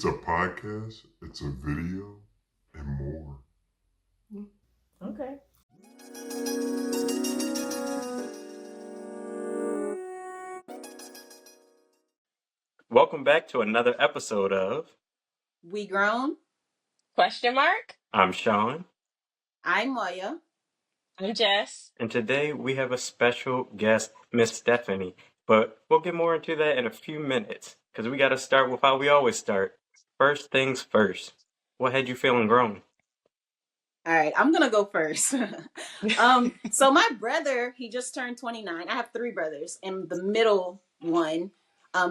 It's a podcast, it's a video, and more. Okay. Welcome back to another episode of We grown. Question mark? I'm Sean, I'm Maya. I'm Jess. and today we have a special guest, Miss Stephanie. But we'll get more into that in a few minutes because we got to start with how we always start. First things first. What had you feeling grown? All right, I'm gonna go first. So my brother, he just turned 29. I have three brothers, and the middle one,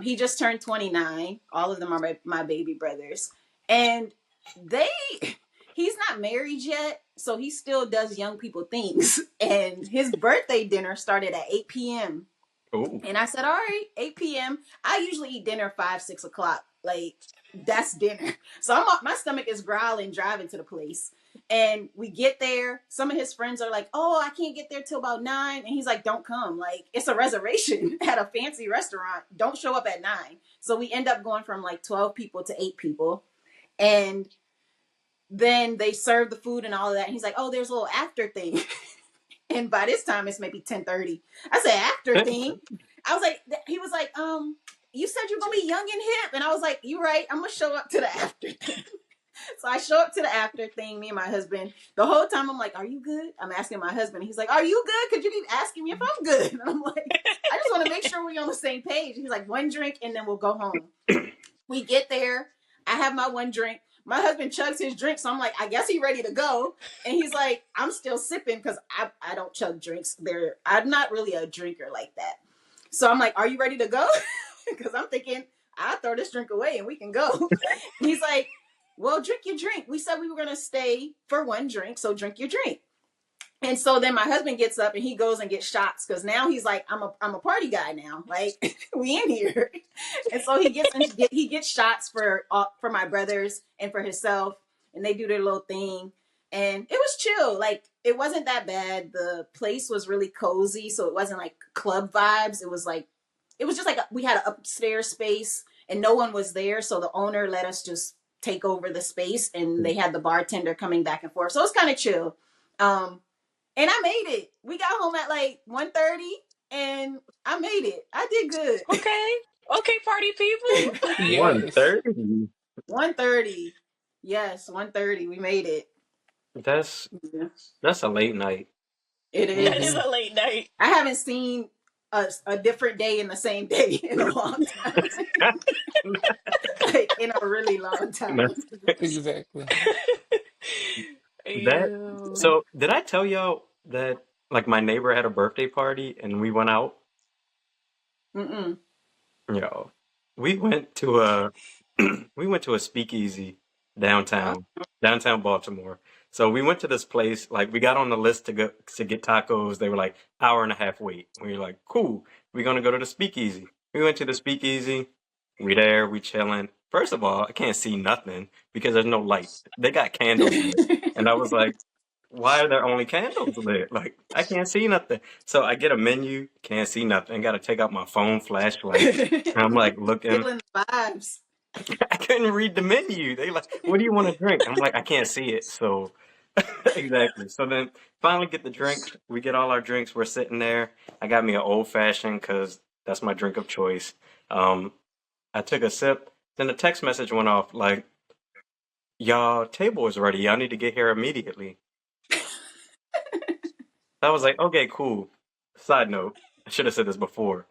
he just turned 29. All of them are my baby brothers, and they, he's not married yet, so he still does young people things. And his birthday dinner started at 8 p.m. Oh, And I said, all right, 8 p.m. I usually eat dinner 5, 6 o'clock. Like, that's dinner. So my stomach is growling driving to the place. And we get there. Some of his friends are like, oh, I can't get there till about 9. And he's like, don't come. Like, it's a reservation at a fancy restaurant. Don't show up at 9. So we end up going from like 12 people to 8 people. And then they serve the food and all of that. And he's like, oh, there's a little after thing. And by this time, it's maybe 10:30. I said, after thing? I was like, he was like, you said you're going to be young and hip. And I was like, you right. I'm going to show up to the after thing. So I show up to the after thing, me and my husband. The whole time I'm like, are you good? I'm asking my husband. He's like, are you good? Because you keep asking me if I'm good. And I'm like, I just want to make sure we're on the same page. He's like, one drink and then we'll go home. We get there. I have my one drink. My husband chugs his drink. So I'm like, I guess he's ready to go. And he's like, I'm still sipping because I don't chug drinks. I'm not really a drinker like that. So I'm like, are you ready to go? Because I'm thinking, I'll throw this drink away and we can go. He's like, well, drink your drink. We said we were going to stay for one drink. So drink your drink. And so then my husband gets up and he goes and gets shots because now he's like, I'm a party guy now. Like, we in here. And so he gets shots for my brothers and for himself, and they do their little thing. And it was chill. Like, it wasn't that bad. The place was really cozy, so it wasn't like club vibes. It was just like we had an upstairs space and no one was there, so the owner let us just take over the space, and they had the bartender coming back and forth. So it was kind of chill. And I made it. We got home at like 1:30 and I made it. I did good. Okay, party people. Yes. 1:30. 1:30. Yes, 1:30. We made it. That's Yeah. that's a late night. It That is is. a late night. I haven't seen a different day in the same day in a long time. Like, in a really long time. Exactly. So did I tell y'all that like my neighbor had a birthday party and we went out? Mm-mm. Yo, we went to a we went to a speakeasy downtown Baltimore. So we went to this place, like we got on the list to go to get tacos. They were like hour and a half wait. We were like, cool, we're gonna go to the speakeasy. We went to the speakeasy. We there, we chilling. First of all, I can't see nothing because there's no light. They got candles lit. And I was like, why are there only candles lit? Like, I can't see nothing. So I get a menu, can't see nothing. Got to take out my phone flashlight. And I'm like looking. Feeling the vibes. I couldn't read the menu. They like, what do you want to drink? I'm like, I can't see it. So exactly. So then finally get the drinks. We get all our drinks. We're sitting there. I got me an old fashioned because that's my drink of choice. I took a sip. Then a text message went off like, y'all table is ready. Y'all need to get here immediately. I was like, okay, cool. Side note, I should have said this before.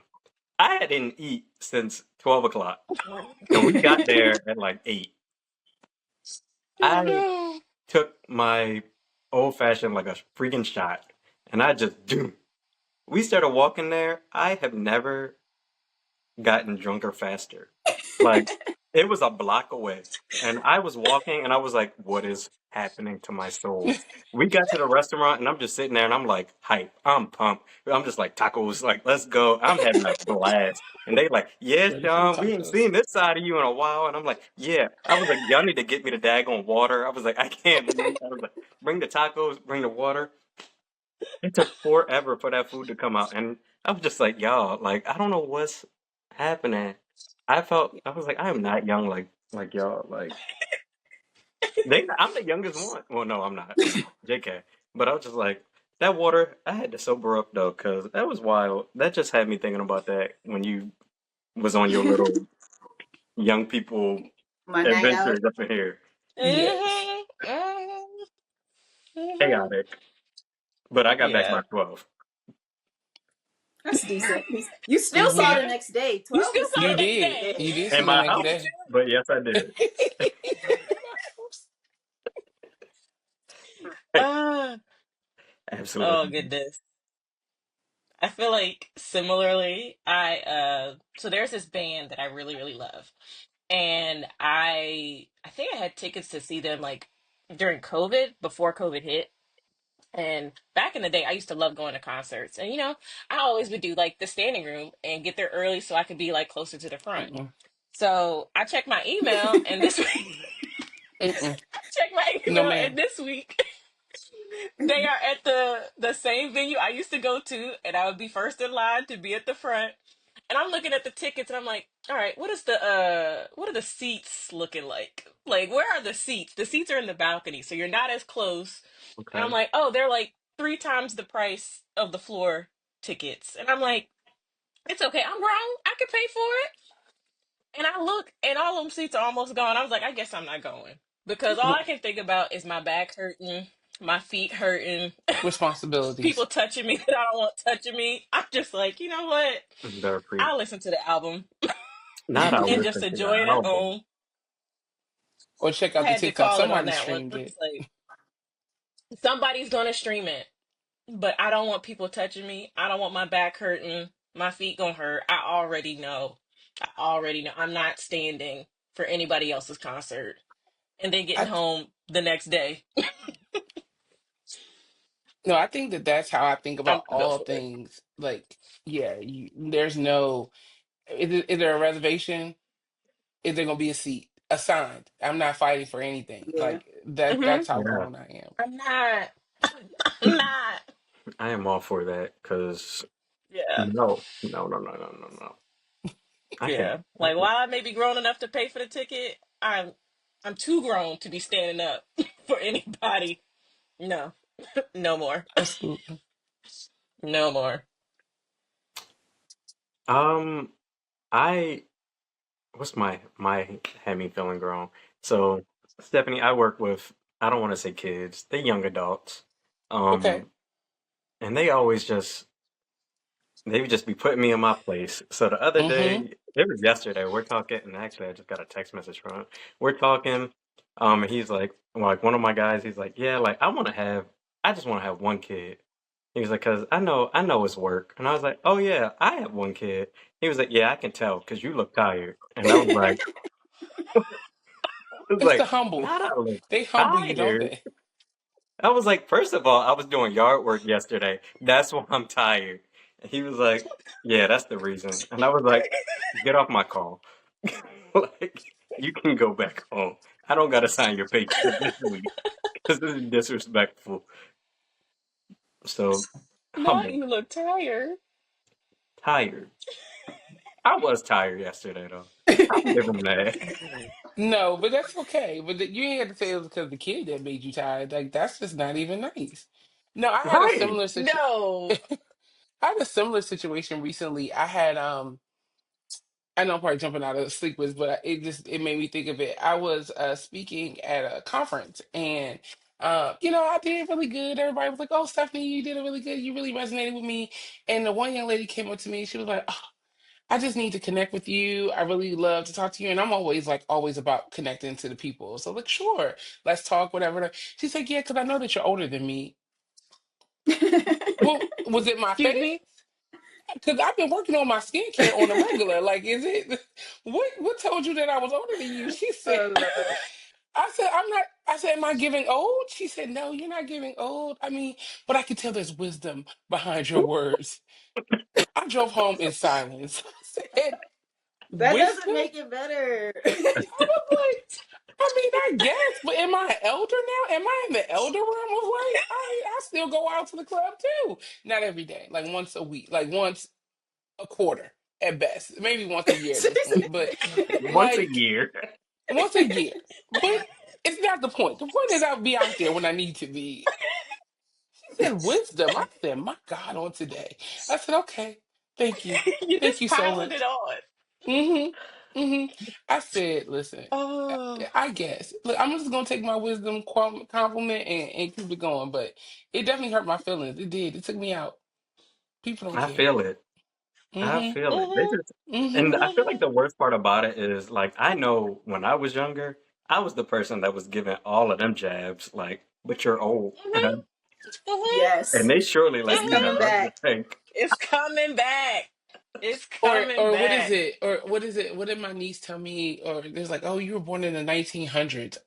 I didn't eat since 12 o'clock. And we got there at like 8. I took my old fashioned like a freaking shot. And I just, we started walking there. I have never gotten drunker faster. Like, it was a block away. And I was walking and I was like, what is happening to my soul? We got to the restaurant and I'm just sitting there and I'm like, hype. I'm pumped. I'm just like, tacos, like, let's go. I'm having a blast. And they like, yeah, Ready for Sean, the we ain't tacos. seen this side of you in a while. And I'm like, yeah. I was like, y'all need to get me the daggone water. I was like, I can't believe. I was like, bring the tacos, bring the water. It took forever for that food to come out. And I was just like, y'all, like, I don't know what's happening. I was like, I am not young like Like y'all, like I'm the youngest one. Well, no, I'm not. JK. But I was just like, that water, I had to sober up though, because that was wild. That just had me thinking about that when you was on your little young people My night out. adventures up in here. Yes. Hmm. Hmm. Hmm. Chaotic. But I got back by Yeah. 12. That's decent. You still saw Yeah. the next day. You 12 still is saw still the a next good day. day. You did see In the my next house. day. But yes, I did. Uh, oh Absolutely. goodness. I feel like similarly, so there's this band that I really, really love. And I think I had tickets to see them like during COVID, before COVID hit. And back in the day, I used to love going to concerts. And I always would do like the standing room and get there early so I could be like closer to the front. Mm-mm. So I checked my email and this week Mm-mm. I checked my No, email ma'am. and this week they are at the same venue I used to go to, and I would be first in line to be at the front. And I'm looking at the tickets, and I'm like, all right, what are the seats looking like? Like, where are the seats? The seats are in the balcony, so you're not as close. And I'm Okay. like, oh, they're like three times the price of the floor tickets. And I'm like, it's okay, I'm grown, I can pay for it. And I look, and all them seats are almost gone. I was like, I guess I'm not going because all I can think about is my back hurting, my feet hurting, people Responsibilities. touching me that I don't want touching me. I'm just like, you know what? Better preach. I'll listen to the album Not I and listen just to enjoy the it at album. home. Or check I out the had to TikTok. call it on Somebody that one. streamed I'm it. just like, somebody's gonna stream it, but I don't want people touching me. I don't want my back hurting, my feet gonna hurt. I already know. I already know. I'm not standing for anybody else's concert and then getting I home the next day. no, I think that that's how I think I'm about not built all for it. things. Like, yeah, there's no. Is there a reservation? Is there gonna be a seat assigned? I'm not fighting for anything. Yeah. Like that. Hmm. That's how Yeah. grown I am. I'm not. I'm not. I am all for that because Yeah. no. I can't. Yeah. Like while I may be grown enough to pay for the ticket, I'm too grown to be standing up for anybody. No. No more. Absolutely. No more. Um, I what's my had me feeling grown. So Stephanie, I work with I don't want to say kids, they young adults. Okay. Um, and they would just be putting me in my place. So the other Mm-hmm. day, it was yesterday, we're talking, and actually I just got a text message from him. We're talking, and he's like one of my guys, he's like, yeah, like I just want to have one kid. He was like, cause I know it's work, and I was like, oh yeah, I have one kid. He was like, yeah, I can tell, cause you look tired, and I was It's the like, humble. not I look They humble you, don't tired. they? I was like, first of all, I was doing yard work yesterday. That's why I'm tired. And he was like, yeah, that's the reason. And I was like, get off my call. Like, you can go back home. I don't got to sign your paycheck this week because this is disrespectful. So, Not humble, you look tired. tired. I was tired yesterday, though. I'll give him that. No, but that's okay. But you ain't have to say it was because the kid that made you tired. Like that's just not even nice. No, I had a Right. similar situation. No. I had a similar situation recently. I know I'm probably jumping out of sleep with, but it made me think of it. I was speaking at a conference and I did really good. Everybody was like, "Oh, Stephanie, you did it really good. You really resonated with me." And the one young lady came up to me. She was like, "Oh, I just need to connect with you. I really love to talk to you." And I'm always about connecting to the people. So like, sure, let's talk, whatever. She's like, "Yeah, because I know that you're older than me." Well, was it my Excuse face? me? Because I've been working on my skincare on a regular. Like, is it what told you that I was older than you? She said, Oh Lord. I said, I'm not, I said, am I giving old? She said, no, you're not giving old. I mean, but I could tell there's wisdom behind your words. I drove home in silence. I said, That doesn't wisdom? make it better. I was like, I mean, I guess, but am I an elder now? Am I in the elder realm of life? I mean, I still go out to the club too. Not every day, like once a week, like once a quarter at best, maybe once a year at this point. But Once a like, year. once a year. But it's not the point. The point is I'll be out there when I need to be. She said wisdom. I said, my God, on today. I said, okay, thank you. You Thank just you so piling it much. on. Mm-hmm. Mm-hmm. I said, listen, Oh, I guess. Look, I'm just gonna take my wisdom compliment and keep it going. But it definitely hurt my feelings. It did. It took me out. People don't I care. feel it. I Mm-hmm. feel it. They mhm, just, Mm-hmm. and I feel like mhm, the worst part about it is like I know when I was younger, I was the person that was giving all of them jabs, like, but you're old, mhm, mhm, and Yes. they surely let It's me know. coming mhm. I just back. think, It's coming back. It's Or coming or what is back. it? Or what is it? What did my niece tell me? Or there's like, oh, you were born in the 1900s.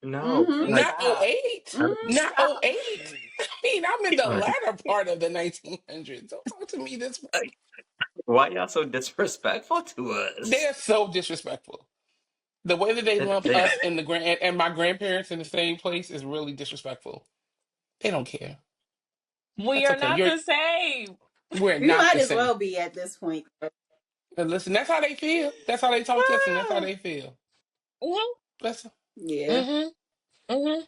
no, Mm-hmm. like, Not Stop. 08. Mm-hmm. Not Stop. 08. I mean, I'm in the like, latter part of the 1900s. Don't talk to me this way. why y'all so disrespectful to us? They're so disrespectful. The way that they lump They us are. and the grand and my grandparents in the same place is really disrespectful. They don't care. We That's are okay. not the same. We're We not might the as same. well be at this point. And listen, that's how they feel. That's how they talk to us, and that's how they feel. Mhm, That's Yeah. mhm, mhm.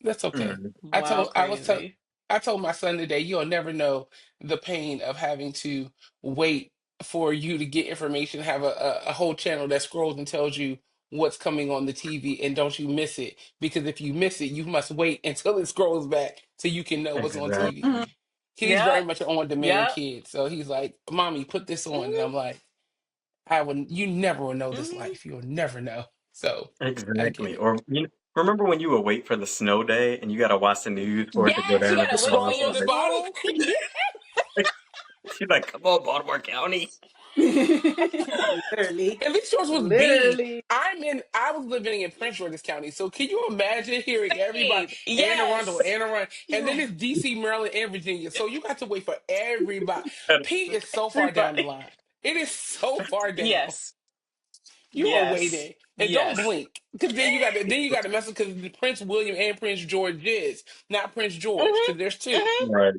that's okay. Mm, I Wild, told I was tell crazy. I told my son today, you'll never know the pain of having to wait for you to get information, have a whole channel that scrolls and tells you what's coming on the TV, and don't you miss it. Because if you miss it, you must wait until it scrolls back so you can know what's on TV. Mhm. He's very Yep. much an on-demand Yep. kid. So he's like, Mommy, put this on. And Mhm, I'm like, I would you never will know this mhm. life. You'll never know. So I get exactly. it. Or remember when you would wait for the snow day and you got to watch the news for it to go Yes, you down at the gotta wait for bottom? your Scroll the bottom. school. She's like, "Come on, Baltimore County." Literally. At least yours was B. Literally. I was living in Prince George's County. So can you imagine hearing everybody Same. Anne Arundel, Yes. Anne Arundel, and then Yes. it's DC, Maryland, and Virginia. So you got to wait for everybody. P is so far down the Everybody. line. It is so far down. Yes. You are Yes. waiting. And don't Yes. blink. Because then you gotta mess with because Prince William and Prince George is, not Prince George, Mhm, because there's two. mhm. Right.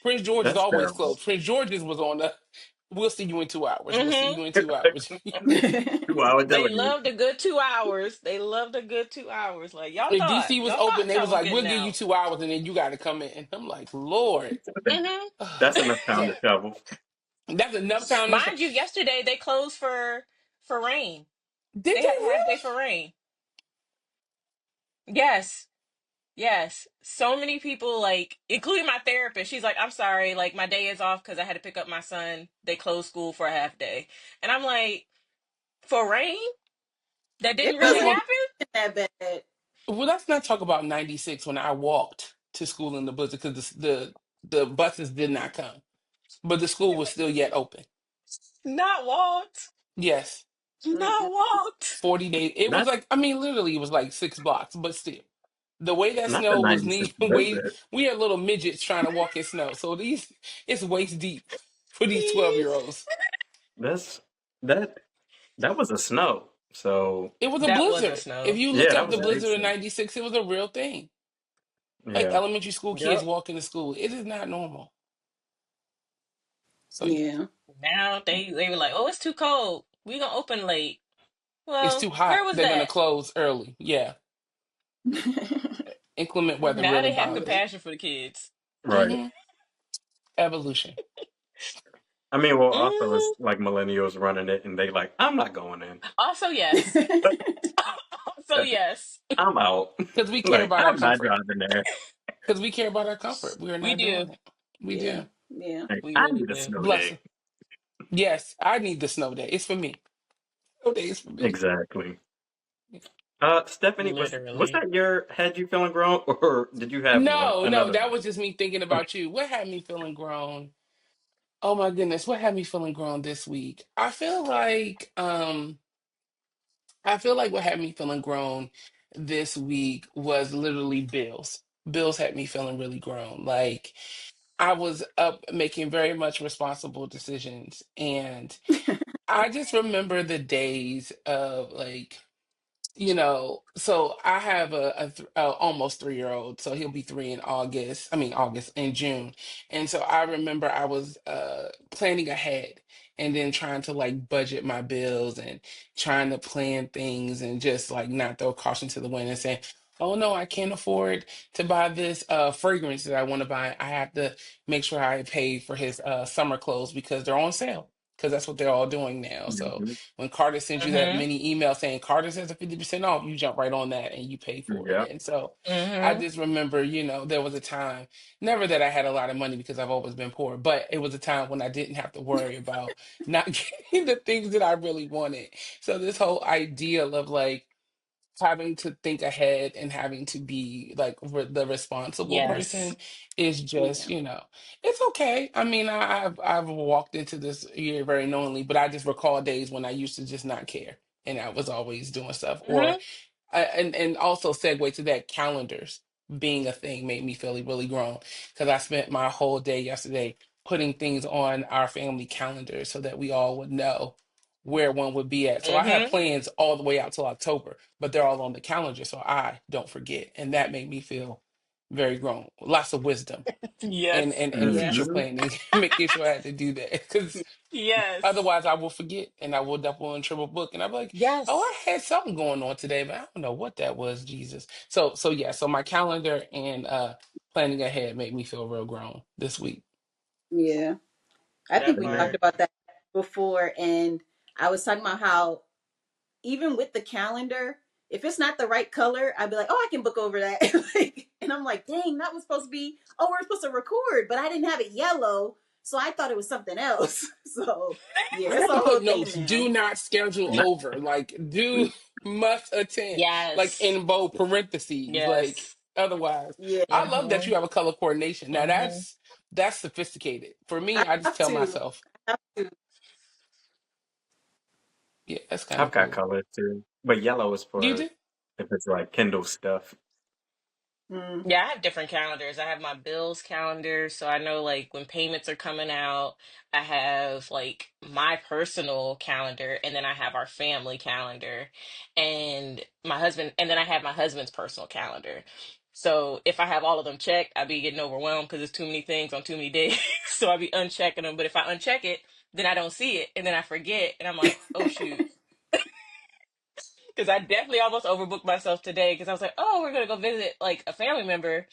Prince George is That's always terrible. closed. Prince George's was on the we'll see you in 2 hours. We'll see Mhm. you in 2 hours. 2 hour They delay. loved a good 2 hours. They loved a good 2 hours. Like If DC was y'all open, thought they y'all was were like, we'll getting give you out. 2 hours and then you got to come in. And I'm like, Lord, Hmm. That's enough time so to shovel. that's enough time to. Mind you, yesterday they closed for rain. Did They they had a half day really? for rain. Yes. Yes. So many people, like, including my therapist, she's like, I'm sorry, like my day is off because I had to pick up my son. They closed school for a half day. And I'm like, for rain? That It didn't really Let's really go. happen? ain't that bad. Well, let's not talk about '96 when I walked to school in the blizzard because the buses did not come, but the school was still yet open. Not walked. Yes, Mm-mm. Not walked. 40 days. It was Not like I mean, literally, it was like 6 blocks, but still. The way that not the snow was '96 knee way blizzard. we are little midgets trying to walk in snow. So these it's waist deep for these 12-year-olds. That's that that was a snow. So It was a That wasn't blizzard. If snow. you look yeah, that up was the a Yep. big blizzard in snow. '96, it was a real thing. Like Yeah. elementary school kids Yep. walking to school. It is not normal. So yeah, Yeah. Now they were like, oh, it's too cold. We gonna open late. it's Well, too hot. where was They're gonna that? close early. Yeah, inclement weather Now really they have bothers. compassion for the kids. Right. Hmm. Evolution. I mean, well, also Mm. it's like millennials running it, and they like, I'm not going in. Also, yes. Also, yes. I'm out. Because we care Like, about our I'm not comfort. driving there. Because we care about our comfort. We are We not do. doing it. We Yeah. do. Yeah. Like, We I really need a do. snow Bless day. them. Yes, I need the snow day. It's for me. Snow day is for me. Exactly. Stephanie, was Literally. that your had you feeling grown, or did you have one No, no, another that one? was just me thinking Okay. about you. What had me feeling grown? Oh my goodness, what had me feeling grown this week? I feel like what had me feeling grown this week was literally bills. Bills had me feeling really grown. Like I was up making very much responsible decisions and I just remember the days of like so I have a almost 3 year old, so he'll be three in August. I mean, August in June, and so I remember I was planning ahead, and then trying to like budget my bills and trying to plan things and just like not throw caution to the wind and saying, oh no, I can't afford to buy this fragrance that I want to buy. I have to make sure I pay for his summer clothes because they're on sale. Because that's what they're all doing now. So Mhm. when Carter sends you that Mhm. mini email saying Carter says a 50% off, you jump right on that and you pay for it. Yep. And so I Mhm. just remember, there was a time, never that I had a lot of money because I've always been poor, but it was a time when I didn't have to worry about not getting the things that I really wanted. So this whole idea of like having to think ahead and having to be like the responsible Yes. person is just, Yeah. it's okay. I mean, I've walked into this year very knowingly, but I just recall days when I used to just not care and I was always doing stuff. Or Mhm. and also segue to that, calendars being a thing made me feel really grown because I spent my whole day yesterday putting things on our family calendar so that we all would know where one would be at. So I have Mhm. plans all the way out till October, but they're all on the calendar so I don't forget. And that made me feel very grown. Lots of wisdom and Yes. and Yeah. future Mhm. planning, making sure I had to do that because Yes. otherwise, I will forget and I will double and triple book. And I'll be like, oh, Yes. I had something going on today, but I don't know what that was, Jesus. So yeah, so my calendar and planning ahead made me feel real grown this week. Yeah. I think That we talked Amen. part. about that before, and I was talking about how even with the calendar, if it's not the right color, I'd be like, oh, I can book over that. And I'm like, dang, that was supposed to be, oh, we're supposed to record, but I didn't have it yellow. So I thought it was something else. So yeah, I it's have a to whole put thing notes. now. Do not schedule over. Like, do must attend. Like Yes. in bold parentheses. Like Yes. otherwise, Yeah, I love that you Mhm. have a color coordination. Now Mhm. that's sophisticated. For me, I I just have tell to. myself, I have to. yeah, that's kind I've of got cool. colors too, but yellow is You for do? if it's like Kindle stuff. Mm, Yeah, I have different calendars. I have my bills calendar, so I know like when payments are coming out. I have like my personal calendar, and then I have our family calendar, and and then I have my husband's personal calendar. So if I have all of them checked, I'd be getting overwhelmed because there's too many things on too many days. So I'd be unchecking them. But if I uncheck it, then I don't see it, and then I forget, and I'm like, oh shoot. Because I definitely almost overbooked myself today because I was like, oh, we're gonna go visit like a family member.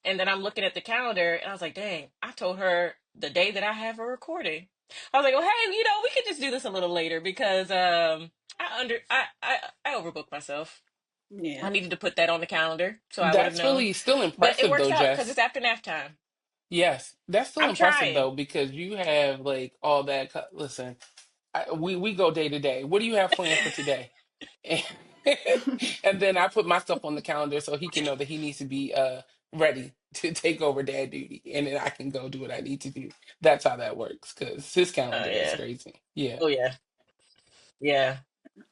And then I'm looking at the calendar and I was like, dang, I told her the day that I have a recording. I was like, oh hey, we could just do this a little later because I overbooked myself. I yeah. needed to put that on the calendar so I would have That's known. really still But it impressive works though, out because Jess. it's after nap time. Yes, that's still I'm impressive trying. though because you have like all that. Listen, we go day to day. What do you have planned for today? And, and then I put my stuff on the calendar so he can know that he needs to be ready to take over dad duty, and then I can go do what I need to do. That's how that works because his Oh calendar is yeah. crazy. Yeah. Oh yeah. Yeah.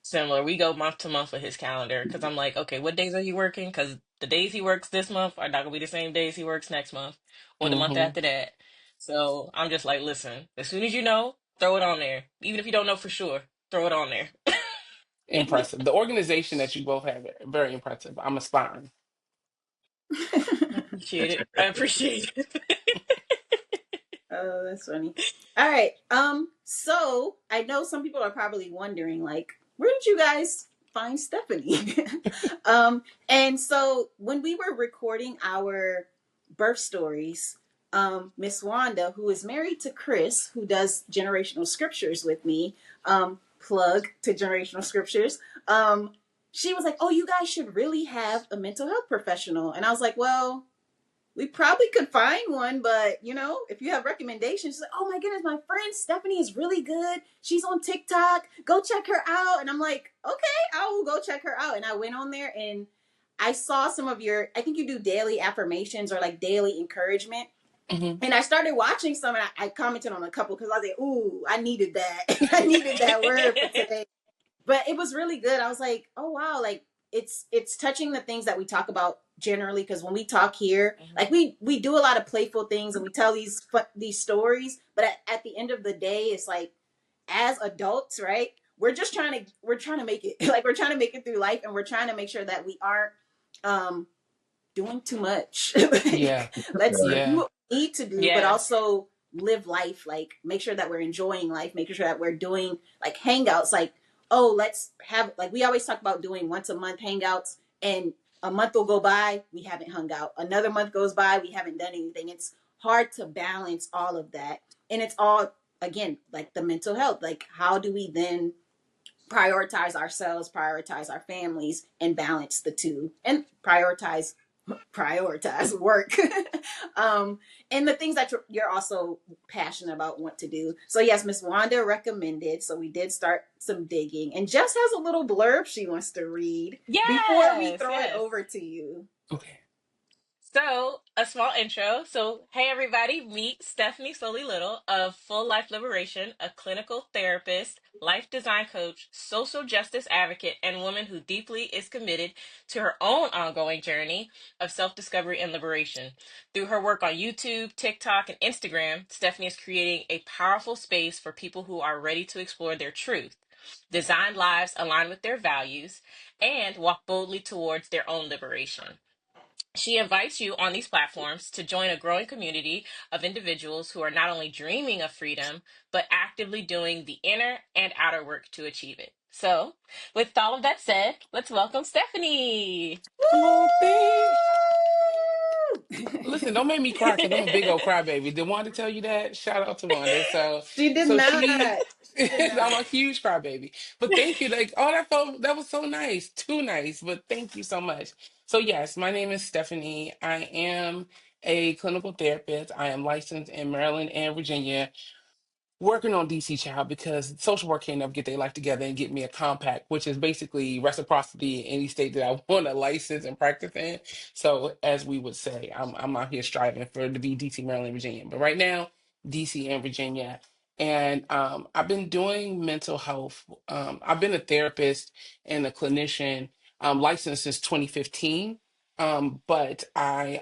Similar. We go month to month with his calendar because I'm like, okay, what days are you working? Because the days he works this month are not gonna be the same days he works next month or the month Hmm. after that. So I'm just like, listen, as soon as you know, throw it on there. Even if you don't know for sure, throw it on there. Impressive. The organization that you both have, very impressive. I'm aspiring. I appreciate it. I appreciate it. Oh, that's funny. All right. So I know some people are probably wondering, like, where did you guys find Stephanie? And so when we were recording our birth stories, Miss Wanda, who is married to Chris, who does generational scriptures with me, plug to generational scriptures. She was like, "Oh, you guys should really have a mental health professional," and I was like, "Well, we probably could find one, but if you have recommendations," she's like, "Oh my goodness, my friend Stephanie is really good. She's on TikTok. Go check her out." And I'm like, "Okay, I will go check her out." And I went on there and I saw some of I think you do daily affirmations or like daily encouragement. Hmm. And I started watching some and I commented on a couple because I was like, "Ooh, I needed that. I needed that word for today." But it was really good. I was like, oh wow, like it's touching the things that we talk about generally, because when we talk here, like we do a lot of playful things and we tell these stories, but at the end of the day, it's like as adults, right? We're trying to make it like we're trying to make it through life, and we're trying to make sure that we aren't doing too much. Yeah. Like let's Right. do Yeah. what we need to do, but Yeah. also live life, like make sure that we're enjoying life, making sure that we're doing like hangouts, like, oh, let's have, like, we always talk about doing once a month hangouts, and a month will go by, we haven't hung out. Another month goes by, we haven't done anything. It's hard to balance all of that. And it's all, again, like the mental health. Like, how do we then prioritize ourselves, prioritize our families, and balance the two, and prioritize work and the things that you're also passionate about, want to do. So yes, Miss Wanda recommended, so we did start some digging, and Jess has a little blurb she wants to read before we Yes, throw it yes. over to you. Okay. So, a small intro. So, hey everybody, meet Stephanie Solely Little of Full Life Liberation, a clinical therapist, life design coach, social justice advocate, and woman who deeply is committed to her own ongoing journey of self discovery and liberation. Through her work on YouTube, TikTok, and Instagram, Stephanie is creating a powerful space for people who are ready to explore their truth, design lives aligned with their values, and walk boldly towards their own liberation. She invites you on these platforms to join a growing community of individuals who are not only dreaming of freedom, but actively doing the inner and outer work to achieve it. So, with all of that said, let's welcome Stephanie. Oh, thanks. Woo! Listen, don't make me cry because I'm a big old crybaby. Did Wanda tell you that? Shout out to Wanda. So, She did so not. she, She did I'm not. a huge crybaby. But thank you. Like, oh, that was so nice. Too nice. But thank you so much. So yes, my name is Stephanie. I am a clinical therapist. I am licensed in Maryland and Virginia, working on DC Child because social work can't never get their life together and get me a compact, which is basically reciprocity in any state that I want to license and practice in. So, as we would say, I'm out here striving for to be DC, Maryland, Virginia. But right now, DC and Virginia. And I've been doing mental health. I've been a therapist and a clinician, licensed since 2015. But I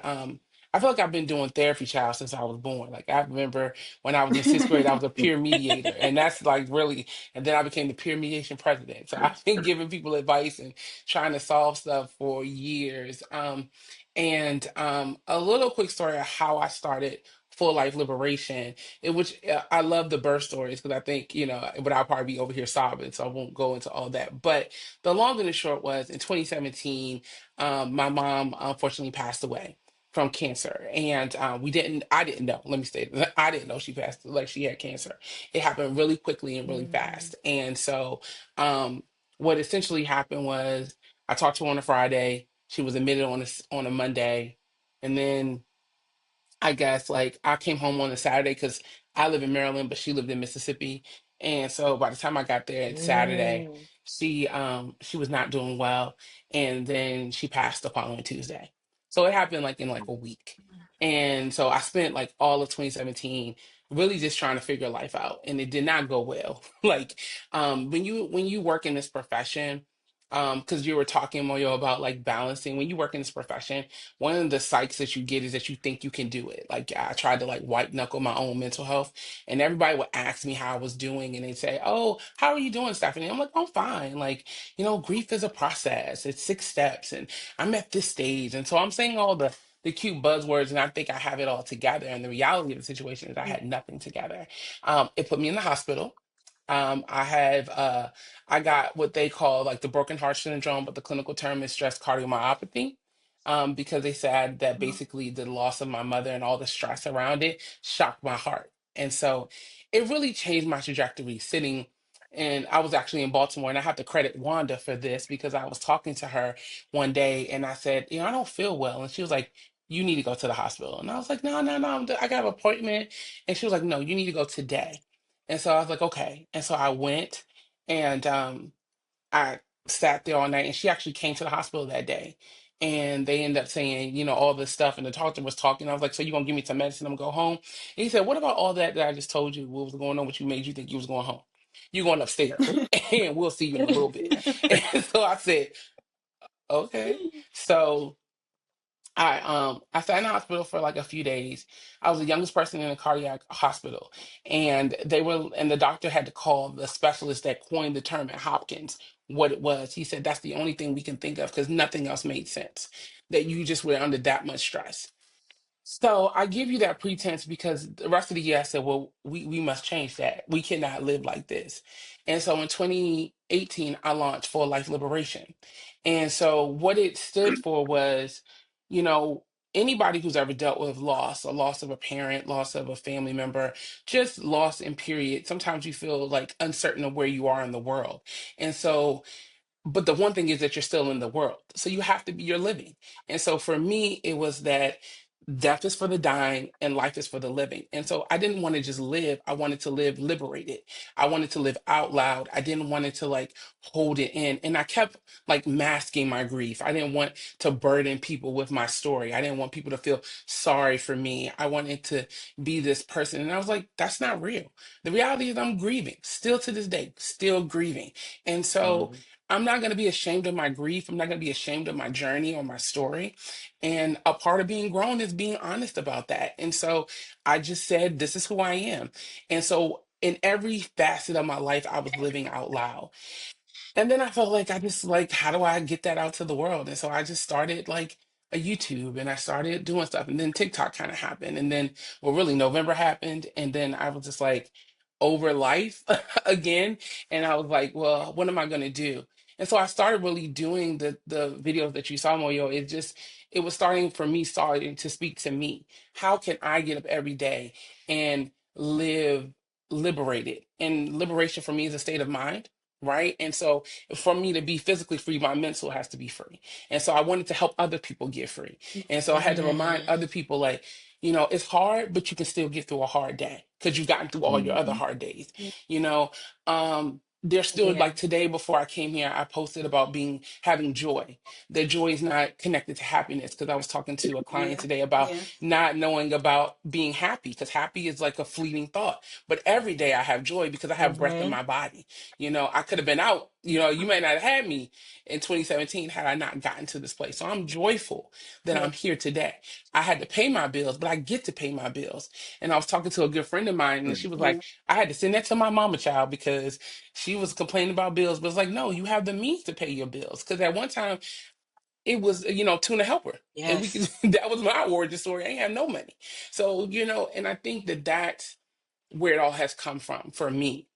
feel like I've been doing therapy child since I was born. Like I remember when I was in sixth grade, I was a peer mediator, and that's like really. And then I became the peer mediation president. So I've been giving people advice and trying to solve stuff for years. And a little quick story of how I started Full Life Liberation, in which I love the birth stories because I think but I'll probably be over here sobbing, so I won't go into all that. But the long and the short was in 2017, my mom unfortunately passed away from cancer, and I didn't know, let me say that, I didn't know she passed, like she had cancer. It happened really quickly and really Mm. fast. And so um what essentially happened was I talked to her on a Friday, she was admitted on a Monday, and then I guess like I came home on a Saturday because I live in Maryland, but she lived in Mississippi. And so by the time I got there, it's Saturday, Mm. she was not doing well. And then she passed the following Tuesday. So it happened like in like a week. And so I spent like all of 2017 really just trying to figure life out. And it did not go well. Like when you work in this profession, because you were talking more about like balancing, when you work in this profession, one of the psychs that you get is that you think you can do it. Like I tried to like white knuckle my own mental health, and everybody would ask me how I was doing, and they'd say, "Oh, how are you doing, Stephanie?" I'm like, "I'm fine." Like, grief is a process. It's 6 steps, and I'm at this stage, and so I'm saying all the cute buzzwords, and I think I have it all together. And the reality of the situation is I had nothing together. It put me in the hospital. I got what they call like the broken heart syndrome, but the clinical term is stress cardiomyopathy, because they said that basically the loss of my mother and all the stress around it shocked my heart. And so it really changed my trajectory sitting. And I was actually in Baltimore, and I have to credit Wanda for this because I was talking to her one day and I said, I don't feel well. And she was like, "You need to go to the hospital." And I was like, "No, no, no, I got an appointment." And she was like, "No, you need to go today." And so I was like, "Okay." And so I went, and I sat there all night, and she actually came to the hospital that day. And they ended up saying, all this stuff. And the doctor was talking. I was like, "So you gonna give me some medicine? I'm gonna go home." And he said, "What about all that I just told you? What was going on? What you made you think you was going home? You going upstairs, and we'll see you in a little bit." And so I said, "Okay." So I sat in the hospital for like a few days. I was the youngest person in a cardiac hospital, and the doctor had to call the specialist that coined the term at Hopkins what it was. He said that's the only thing we can think of because nothing else made sense. That you just were under that much stress. So I give you that pretense because the rest of the year I said, well, we must change that. We cannot live like this. And so in 2018, I launched For Life Liberation. And so what it stood for was, you know, anybody who's ever dealt with loss, a loss of a parent, loss of a family member, just loss in period. Sometimes you feel like uncertain of where you are in the world. And so but the one thing is that you're still in the world. So you have to be, you're living. And so for me, it was that death is for the dying and life is for the living. And so I didn't want to just live. I wanted to live liberated. I wanted to live out loud. I didn't want it to like hold it in. And I kept like masking my grief. I didn't want to burden people with my story. I didn't want people to feel sorry for me. I wanted to be this person. And I was like, that's not real. The reality is I'm grieving still to this day, still grieving. And so Mhm. I'm not going to be ashamed of my grief. I'm not going to be ashamed of my journey or my story. And a part of being grown is being honest about that. And so I just said, this is who I am. And so in every facet of my life, I was living out loud. And then I felt like I just like, how do I get that out to the world? And so I just started like a YouTube and I started doing stuff. And then TikTok kind of happened. And then, well, really, November happened. And then I was just like over life again. And I was like, well, what am I going to do? And so I started really doing the videos that you saw, Moyo. It was starting for me, starting to speak to me. How can I get up every day and live liberated? And liberation for me is a state of mind, right? And so for me to be physically free, my mental has to be free. And so I wanted to help other people get free. And so I had to remind Mm, other people, like, it's hard, but you can still get through a hard day because you've gotten through all your other Mhm. hard days. You know, there's still yeah. like today before I came here, I posted about having joy. That joy is not connected to happiness because I was talking to a client Yeah. today about Yeah. not knowing about being happy because happy is like a fleeting thought. But every day I have joy because I have breath in Mm-hmm. my body. I could have been out. You may not have had me in 2017 had I not gotten to this place. So I'm joyful that Yeah. I'm here today. I had to pay my bills, but I get to pay my bills. And I was talking to a good friend of mine, and she was Yeah. like, I had to send that to my mama child because she was complaining about bills. But it's like, no, you have the means to pay your bills. Because at one time, it was, tuna helper. And we could, Yes. that was my origin story. I ain't have no money. So, and I think that that's where it all has come from for me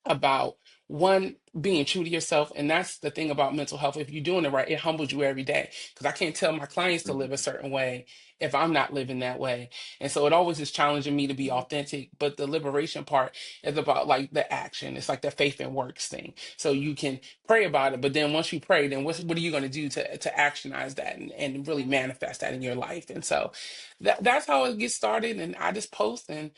about one being true to yourself. And that's the thing about mental health. If you're doing it right, it humbles you every day, because I can't tell my clients to live a certain way if I'm not living that way. And so it always is challenging me to be authentic, but the liberation part is about like the action. It's like the faith and works thing. So you can pray about it, but then once you pray, then what are you going to do to actionize that and really manifest that in your life? And so that's how it gets started. And I just post, and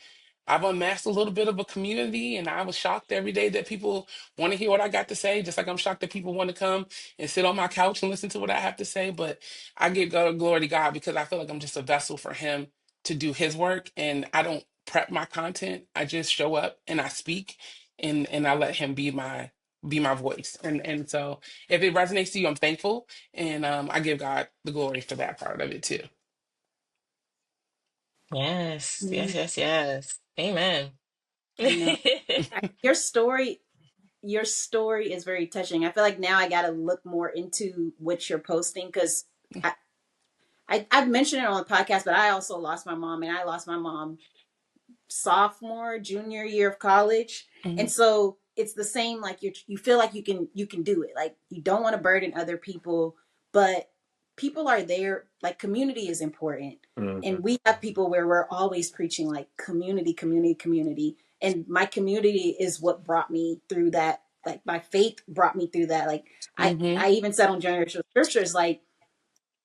I've unmasked a little bit of a community, and I was shocked every day that people want to hear what I got to say, just like I'm shocked that people want to come and sit on my couch and listen to what I have to say. But I give glory to God because I feel like I'm just a vessel for Him to do His work, and I don't prep my content. I just show up and I speak, and I let Him be my voice. And so if it resonates to you, I'm thankful, and I give God the glory for that part of it too. Yes. Yeah. Yes. Yes. Yes. Amen. I know. Your story, your story is very touching. I feel like now I got to look more into what you're posting because I've mentioned it on the podcast, but I also lost my mom, and I lost my mom sophomore, junior year of college. Mhm. And so it's the same, like you feel like you can do it. Like you don't want to burden other people, but people are there, like community is important. Mhm. And we have people where we're always preaching like community, community, community. And my community is what brought me through that. Like my faith brought me through that. Like I Mhm. I even said on generational scriptures, like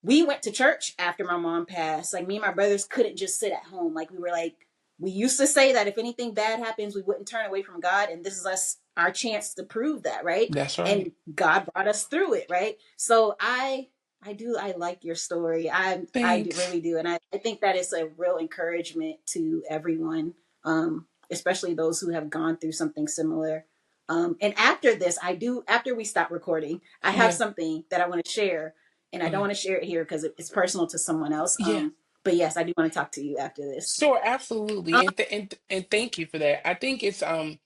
we went to church after my mom passed. Like me and my brothers couldn't just sit at home. Like we were like, we used to say that if anything bad happens, we wouldn't turn away from God. And this is us, our chance to prove that, right? That's right. And God brought us through it, right? So I like your story. Thanks. Really do. And I think that is a real encouragement to everyone, especially those who have gone through something similar. And after this, after we stop recording, I have Yeah. something that I want to share, and I don't Okay. want to share it here because it's personal to someone else. Yeah. But yes, I do want to talk to you after this. Sure, absolutely. Um, And thank you for that. I think it's funny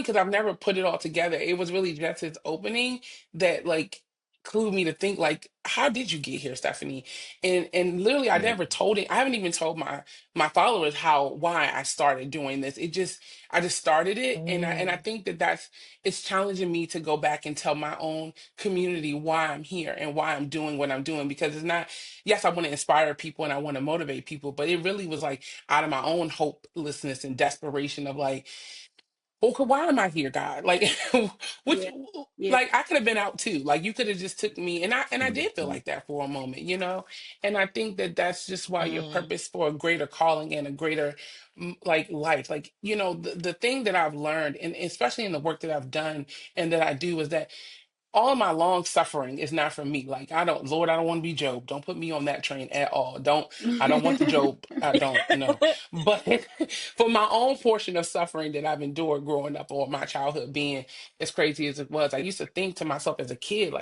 because I've never put it all together. It was really just its opening that like clued me to think like, how did you get here, Stephanie? And literally I never told it. I haven't even told my followers why I started doing this. I just started it, and I Mm. think that's it's challenging me to go back and tell my own community why I'm here and why I'm doing what I'm doing, because it's not, yes, I want to inspire people and I want to motivate people, but it really was like out of my own hopelessness and desperation of like, well, why am I here, God? Like, which, Yeah. Yeah. like, I could have been out too. Like, you could have just took me, and I did feel like that for a moment, you know. And I think that's just why your Mm. purpose for a greater calling and a greater, like, life, like, you know, the thing that I've learned, and especially in the work that I've done and that I do, is that all of my long suffering is not for me. Like, I don't, Lord, I don't want to be Job. Don't put me on that train at all. I don't want the Job. I don't know. But for my own portion of suffering that I've endured growing up, or my childhood being as crazy as it was, I used to think to myself as a kid,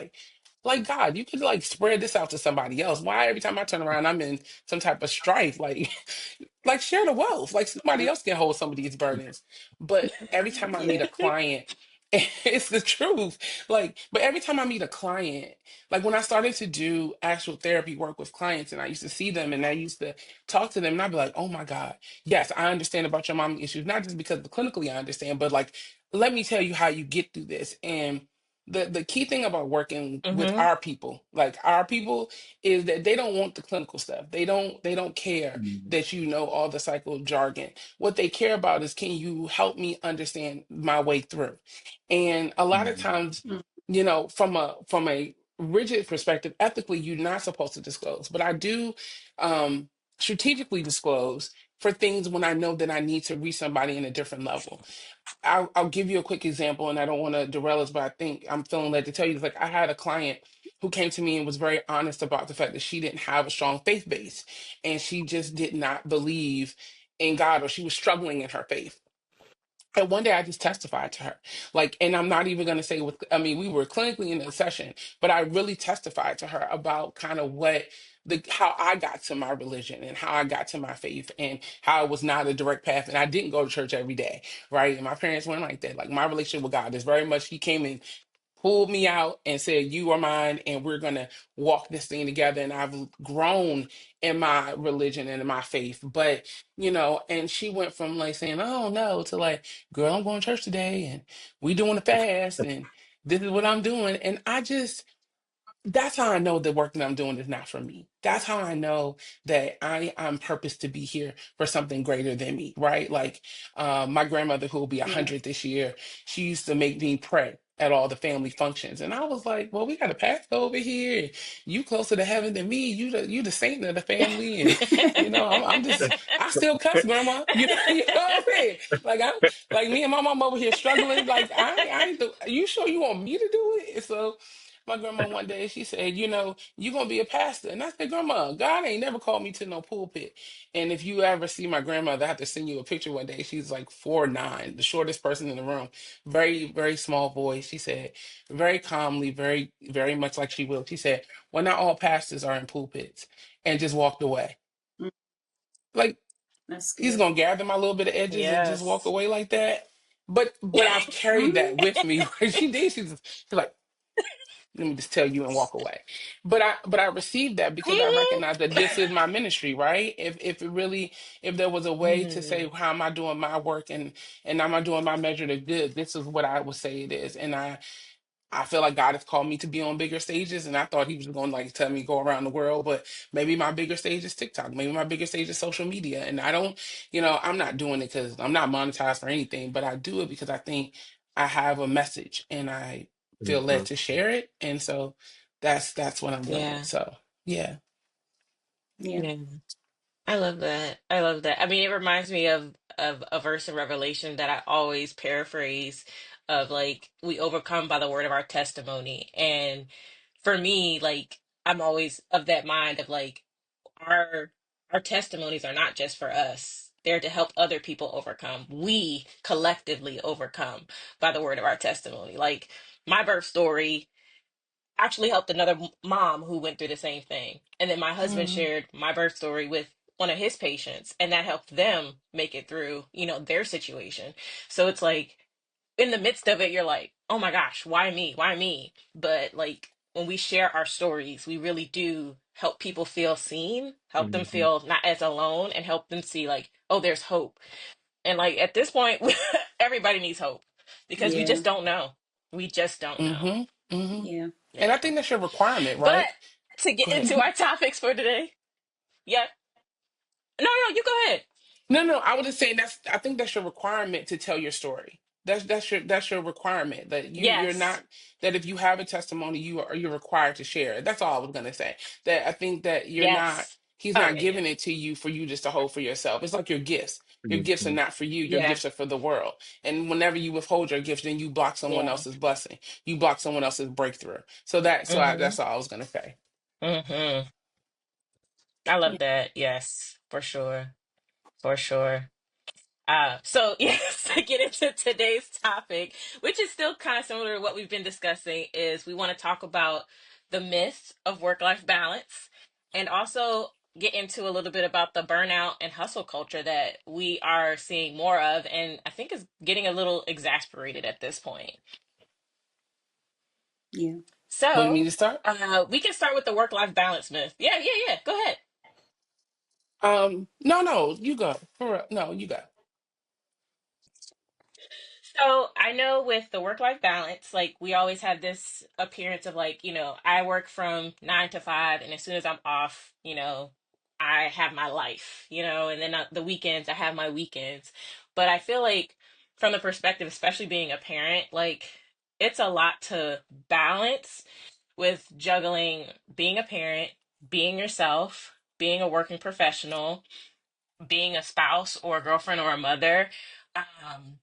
like God, you could like spread this out to somebody else. Why every time I turn around, I'm in some type of strife? Like, like share the wealth. Like somebody else can hold some of these burdens. But every time I meet Yeah. a client, it's the truth. Like, but every time I meet a client, like when I started to do actual therapy work with clients and I used to see them and I used to talk to them and I'd be like, oh my God, yes, I understand about your mom issues, not just because clinically I understand, but like, let me tell you how you get through this. And the key thing about working with Mm-hmm. our people, like our people, is that they don't want the clinical stuff. They don't care that you know all the psycho jargon. What they care about is, can you help me understand my way through? And a lot of times, Mm. you know, from a rigid perspective, ethically, you're not supposed to disclose. But I do strategically disclose for things when I know that I need to reach somebody in a different level. I'll give you a quick example, and I don't want to derail us, but I think I'm feeling led to tell you this. Like, I had a client who came to me and was very honest about the fact that she didn't have a strong faith base, and she just did not believe in God, or she was struggling in her faith. And one day I just testified to her. Like, and I'm not even going to say I mean, we were clinically in a session, but I really testified to her about kind of how I got to my religion and how I got to my faith and how it was not a direct path. And I didn't go to church every day, right? And my parents weren't like that. Like, my relationship with God is very much, He came in, pulled me out and said, you are mine, and we're going to walk this thing together. And I've grown in my religion and in my faith. But, you know, and she went from like saying, oh no, to like, girl, I'm going to church today and we doing a fast and this is what I'm doing. And that's how I know the work that I'm doing is not for me. That's how I know that I'm purposed to be here for something greater than me, right? Like, my grandmother, who will be Yeah. 100 this year, she used to make me pray at all the family functions. And I was like, well, we got a pastor over here. You closer to heaven than me. You the saint of the family. And, you know, I still cuss, grandma. You know what I'm saying? Like, like me and my mom over here struggling. Like, you sure you want me to do it? So, my grandma one day, she said, you know, you gonna be a pastor. And I said, Grandma, God ain't never called me to no pulpit. And if you ever see my grandmother, I have to send you a picture one day. She's like 4'9", the shortest person in the room. Very, very small voice. She said, very calmly, very, very much like she will. She said, well, not all pastors are in pulpits, and just walked away. Mm. Like, That's he's good. gonna gather my little bit of edges and just walk Yes. away like that. But I've carried that with me. She did. She's like, let me just tell you, and walk away. But I received that because I recognize that this is my ministry, right? If there was a way to say, Mhm. how am I doing my work, and am I doing my measure of good, this is what I would say it is. And I feel like God has called me to be on bigger stages, and I thought He was going to like tell me go around the world, but maybe my bigger stage is TikTok, maybe my bigger stage is social media, and I don't, you know, I'm not doing it because I'm not monetized for anything, but I do it because I think I have a message, and I feel led to share it, and so that's what I'm doing. Yeah. So yeah. Yeah. Yeah. I love that. I love that. I mean, it reminds me of a verse in Revelation that I always paraphrase of like, we overcome by the word of our testimony. And for me, like, I'm always of that mind of like, our our testimonies are not just for us. They're to help other people overcome. We collectively overcome by the word of our testimony. Like, my birth story actually helped another mom who went through the same thing. And then my husband Mm. shared my birth story with one of his patients, and that helped them make it through, their situation. So it's like, in the midst of it, you're like, oh my gosh, why me? Why me? But like, when we share our stories, we really do help people feel seen, help them Mhm. feel not as alone, and help them see like, oh, there's hope. And like at this point, everybody needs hope because we Yeah. just don't know. We just don't know. Mm-hmm. Mm-hmm. Yeah. And I Yeah. think that's your requirement, But right? to Go get ahead. into our topics for today, yeah. No, no, you go ahead. No, no, I was just saying I think that's your requirement to tell your story. That's your requirement that you're Yes. not that if you have a testimony you're required to share it. That's all I was gonna say. That I think that you're not Yes. he's Oh not yeah, yeah. giving it to you for you just to hold for yourself. It's like your gifts. Your gifts are Mhm. not for you. Your Yeah. gifts are for the world. And whenever you withhold your gifts, then you block someone Yeah. else's blessing. You block someone else's breakthrough. Mm-hmm. That's all I was gonna say. Mm-hmm. I love Yeah. that. Yes, for sure. For sure. So yes, to get into today's topic, which is still kind of similar to what we've been discussing, is we want to talk about the myth of work-life balance and also get into a little bit about the burnout and hustle culture that we are seeing more of and I think is getting a little exasperated at this point. Yeah. Want me So, to start? we can start with the work-life balance myth. Yeah, yeah, yeah. Go ahead. No, no, you go. For real. No, you go. So I know with the work life balance, like we always have this appearance of like, I work from 9 to 5, and as soon as I'm off, I have my life, and then the weekends, I have my weekends. But I feel like from the perspective, especially being a parent, like it's a lot to balance with juggling being a parent, being yourself, being a working professional, being a spouse or a girlfriend or a mother. Um,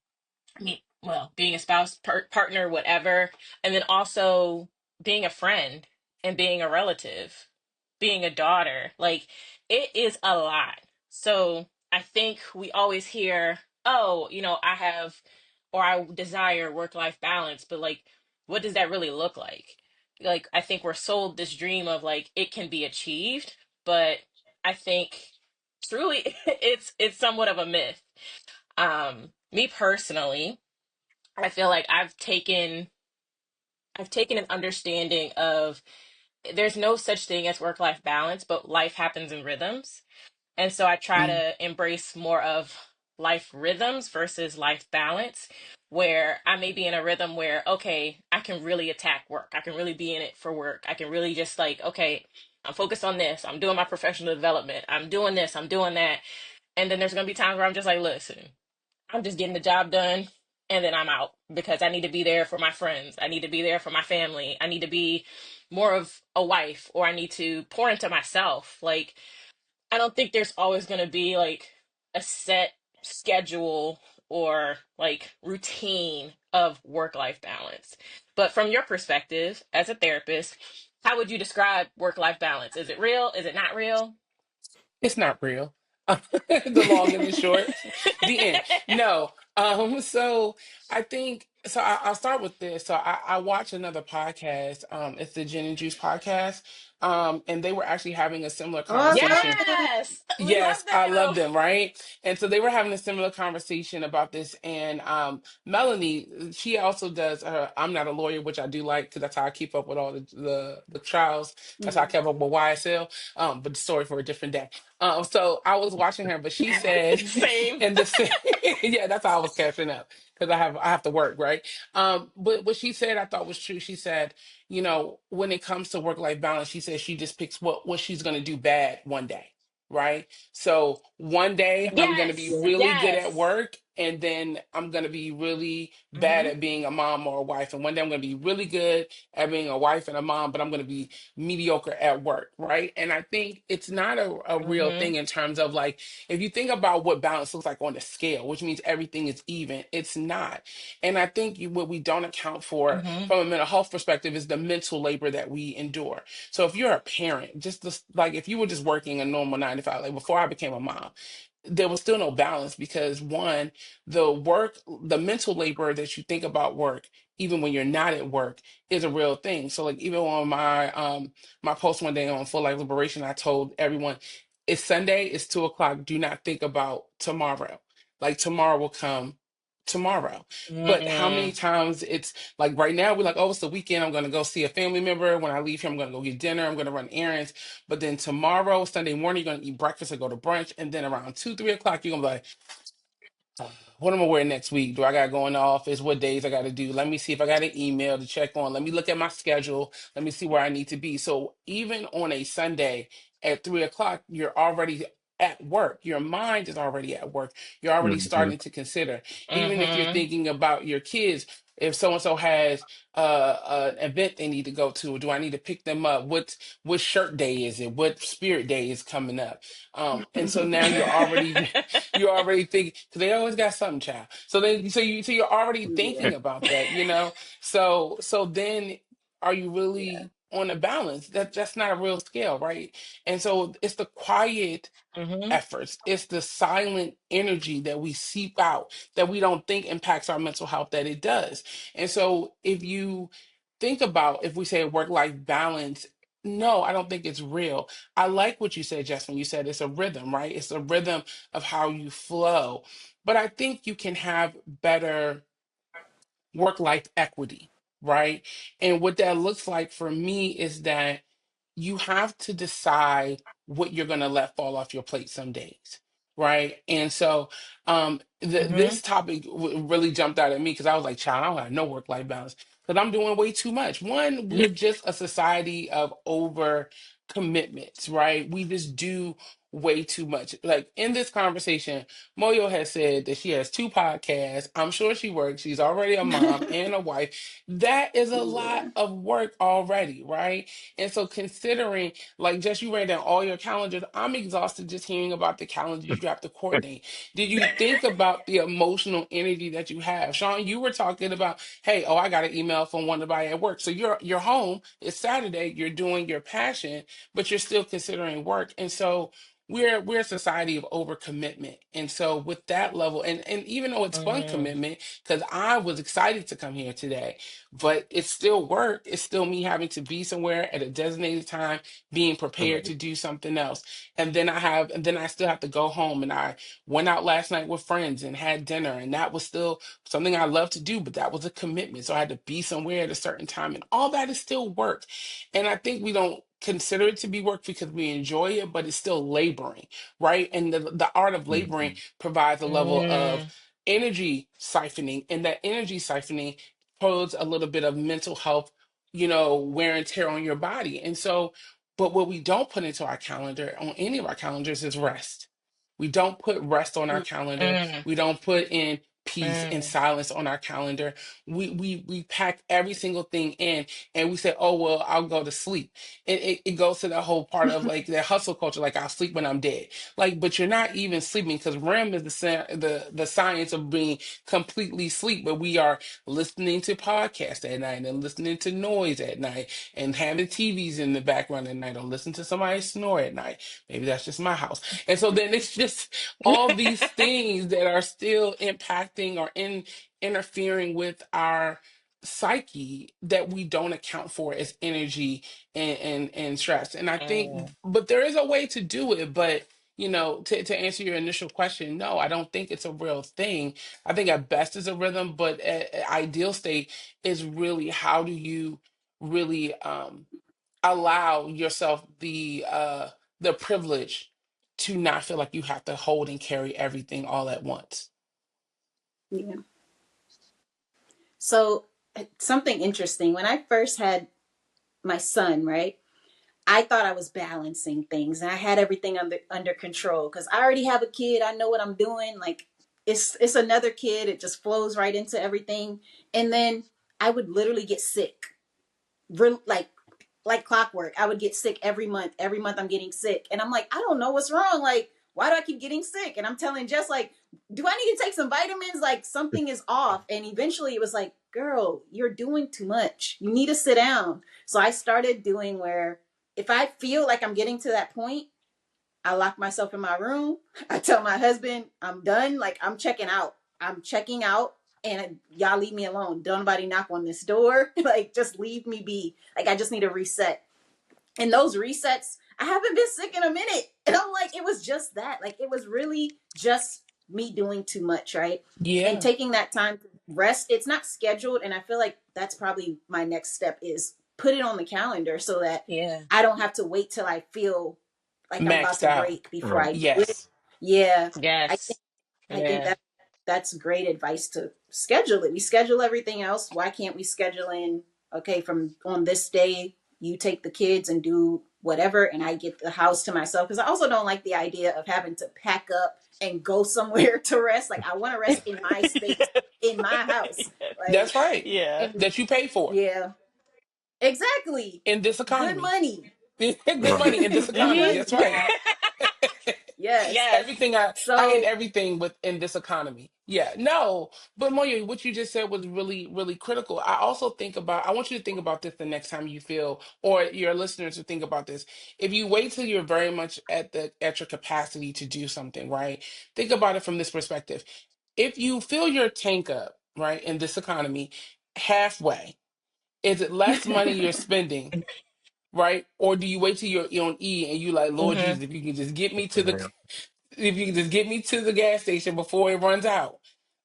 well, being a spouse, partner, whatever, and then also being a friend and being a relative, being a daughter. Like, it is a lot. So I think we always hear, oh, I have or I desire work-life balance, but like, what does that really look like? Like, I think we're sold this dream of like it can be achieved, but I think truly it's somewhat of a myth. Me personally, I feel like I've taken an understanding of there's no such thing as work-life balance, but life happens in rhythms. And so I try Mm, to embrace more of life rhythms versus life balance, where I may be in a rhythm where, okay, I can really attack work. I can really be in it for work. I can really just like, okay, I'm focused on this. I'm doing my professional development. I'm doing this. I'm doing that. And then there's going to be times where I'm just like, listen, I'm just getting the job done and then I'm out because I need to be there for my friends. I need to be there for my family. I need to be more of a wife or I need to pour into myself. Like, I don't think there's always going to be like a set schedule or like routine of work life balance. But from your perspective as a therapist, how would you describe work life balance? Is it real? Is it not real? it's not real. The long and the short, the end. No. So I think so. I'll start with this. So I watched another podcast. It's the Gin and Juice podcast. And they were actually having a similar Oh, I love conversation. them. Yes, we love Yes, I love them. them, right? And so they were having a similar conversation about this. And Melanie, she also does I'm not a lawyer, which I do like because that's how I keep up with all the trials. That's how I Mm. kept up with YSL. But the story for a different day. So I was watching her, but she said Same. in the yeah, that's how I was catching up because I have to work, right? But what she said I thought was true. She said, when it comes to work-life balance, she said she just picks what she's gonna do bad one day, right? So one day I'm going to be Yes, Yeah. really good at yes. work, and then I'm going to be really bad Hmm. at being a mom or a wife. And one day I'm going to be really good at being a wife and a mom, but I'm going to be mediocre at work, right? And I think it's not a real Hmm. thing in terms of like, if you think about what balance looks like on the scale, which means everything is even, it's not. And I think what we don't account for Hmm. from a mental health perspective is the mental labor that we endure. So if you're a parent, like if you were just working a normal 9 to 5, like before I became a mom, there was still no balance because one, the mental labor that you think about work, even when you're not at work, is a real thing. So like even on my post one day on Full Life Liberation, I told everyone it's Sunday, it's 2 o'clock. Do not think about tomorrow. Like tomorrow will come tomorrow. But how many Mm. times it's like right now we're like, oh, it's the weekend. I'm going to go see a family member. When I leave here, I'm going to go get dinner. I'm going to run errands. But then tomorrow, Sunday morning, you're going to eat breakfast or go to brunch. And then around 2, 3 o'clock, you're going to be like, what am I wearing next week? Do I got to go in the office? What days I got to do? Let me see if I got an email to check on. Let me look at my schedule. Let me see where I need to be. So even on a Sunday at 3 o'clock, you're already at work. Your mind is already at work. You're already Mm-hmm. starting to consider. Even if you're Mhm. thinking about your kids, if so and so has an event they need to go to, do I need to pick them up? What shirt day is it? What spirit day is coming up? And so now you're already thinking because they always got something, child. So you're already Yeah. thinking about that, you know. So then, are you really on a balance? That's not a real scale, right? And so it's the quiet Mhm. efforts. It's the silent energy that we seep out that we don't think impacts our mental health that it does. And so if you think about if we say work-life balance, no, I don't think it's real. I like what you said, Jess, when you said it's a rhythm, right? It's a rhythm of how you flow. But I think you can have better work-life equity, right? And what that looks like for me is that you have to decide what you're going to let fall off your plate some days, right? And so Mhm. this topic really jumped out at me because I was like, child, I don't have no work-life balance because I'm doing way too much. One, we're just a society of over commitments, right? We just do way too much. Like in this conversation, Moyo has said that she has 2 podcasts. I'm sure she works. She's already a mom and a wife. That is a lot Yeah. of work already, right? And so considering, like just you ran down all your calendars, I'm exhausted just hearing about the calendars you have to coordinate. Did you think about the emotional energy that you have? Sean, you were talking about, hey, oh, I got an email from one of somebody at work. So you're home, it's Saturday, you're doing your passion, but you're still considering work. And so we're a society of overcommitment. And so with that level, and even though it's fun Mhm. commitment, because I was excited to come here today, but it's still work. It's still me having to be somewhere at a designated time, being prepared to do something else. And then I still have to go home. And I went out last night with friends and had dinner. And that was still something I love to do, but that was a commitment. So I had to be somewhere at a certain time. And all that is still work. And I think we don't consider it to be work because we enjoy it, but it's still laboring, right? And the art of laboring Mm-hmm. provides a level of Mm. energy siphoning, and that energy siphoning pose a little bit of mental health, you know, wear and tear on your body. And so, but what we don't put into our calendar, on any of our calendars, is rest. We don't put rest on our calendar. Mm. We don't put in peace and Mm. silence on our calendar. We pack every single thing in and we say, oh well, I'll go to sleep. It goes to that whole part of like that hustle culture, like I'll sleep when I'm dead. Like, but you're not even sleeping because REM is the science of being completely asleep, but we are listening to podcasts at night and listening to noise at night and having TVs in the background at night or listen to somebody snore at night. Maybe that's just my house. And so then it's just all these things that are still impacting or interfering with our psyche that we don't account for as energy and stress. And I think, Mm. but there is a way to do it, but you know, to answer your initial question, no, I don't think it's a real thing. I think at best is a rhythm, but at ideal state is really how do you really allow yourself the privilege to not feel like you have to hold and carry everything all at once. Yeah. So something interesting. When I first had my son, right? I thought I was balancing things and I had everything under control because I already have a kid. I know what I'm doing. Like it's another kid. It just flows right into everything. And then I would literally get sick, like clockwork. I would get sick every month. Every month I'm getting sick, and I'm like, I don't know what's wrong. Like, why do I keep getting sick? And I'm telling Jess, like, do I need to take some vitamins? Like, something is off. And eventually, it was like, girl, you're doing too much. You need to sit down. So I started doing where if I feel like I'm getting to that point, I lock myself in my room. I tell my husband I'm done. Like I'm checking out. I'm checking out and y'all leave me alone. Don't nobody knock on this door. Like just leave me be. Like I just need a reset. And those resets, I haven't been sick in a minute. And I'm like, it was just that. Like it was really just me doing too much, right? And Yeah. taking that time to rest, it's not scheduled. And I feel like that's probably my next step is put it on the calendar so that Yeah. I don't have to wait till I feel like I'm about Maxed to out. break before Right. I do it. Yes. Yeah. I think Yes. I think Yeah. that's great advice to schedule it. We schedule everything else. Why can't we schedule in, okay, from on this day, you take the kids and do whatever, and I get the house to myself? Because I also don't like the idea of having to pack up and go somewhere to rest. Like, I want to rest in my space, in my house. That's Like, right. Yeah. and That you pay for yeah, exactly. in this Good economy. money. Good Right. money in this Good economy. Hmm. money. That's right. Yes. Yes. Everything I hate So, everything within this economy. Yeah, no, but Moya, what you just said was really, really critical. I also think about, I want you to think about this the next time you feel, or your listeners to think about this. If you wait till you're very much at your capacity to do something, right? Think about it from this perspective. If you fill your tank up, right, in this economy halfway, is it less money you're spending? Right? Or do you wait till you're on E and you like, Lord Hmm. Jesus, if you can just get me to the Yeah. if you can just get me to the gas station before it runs out,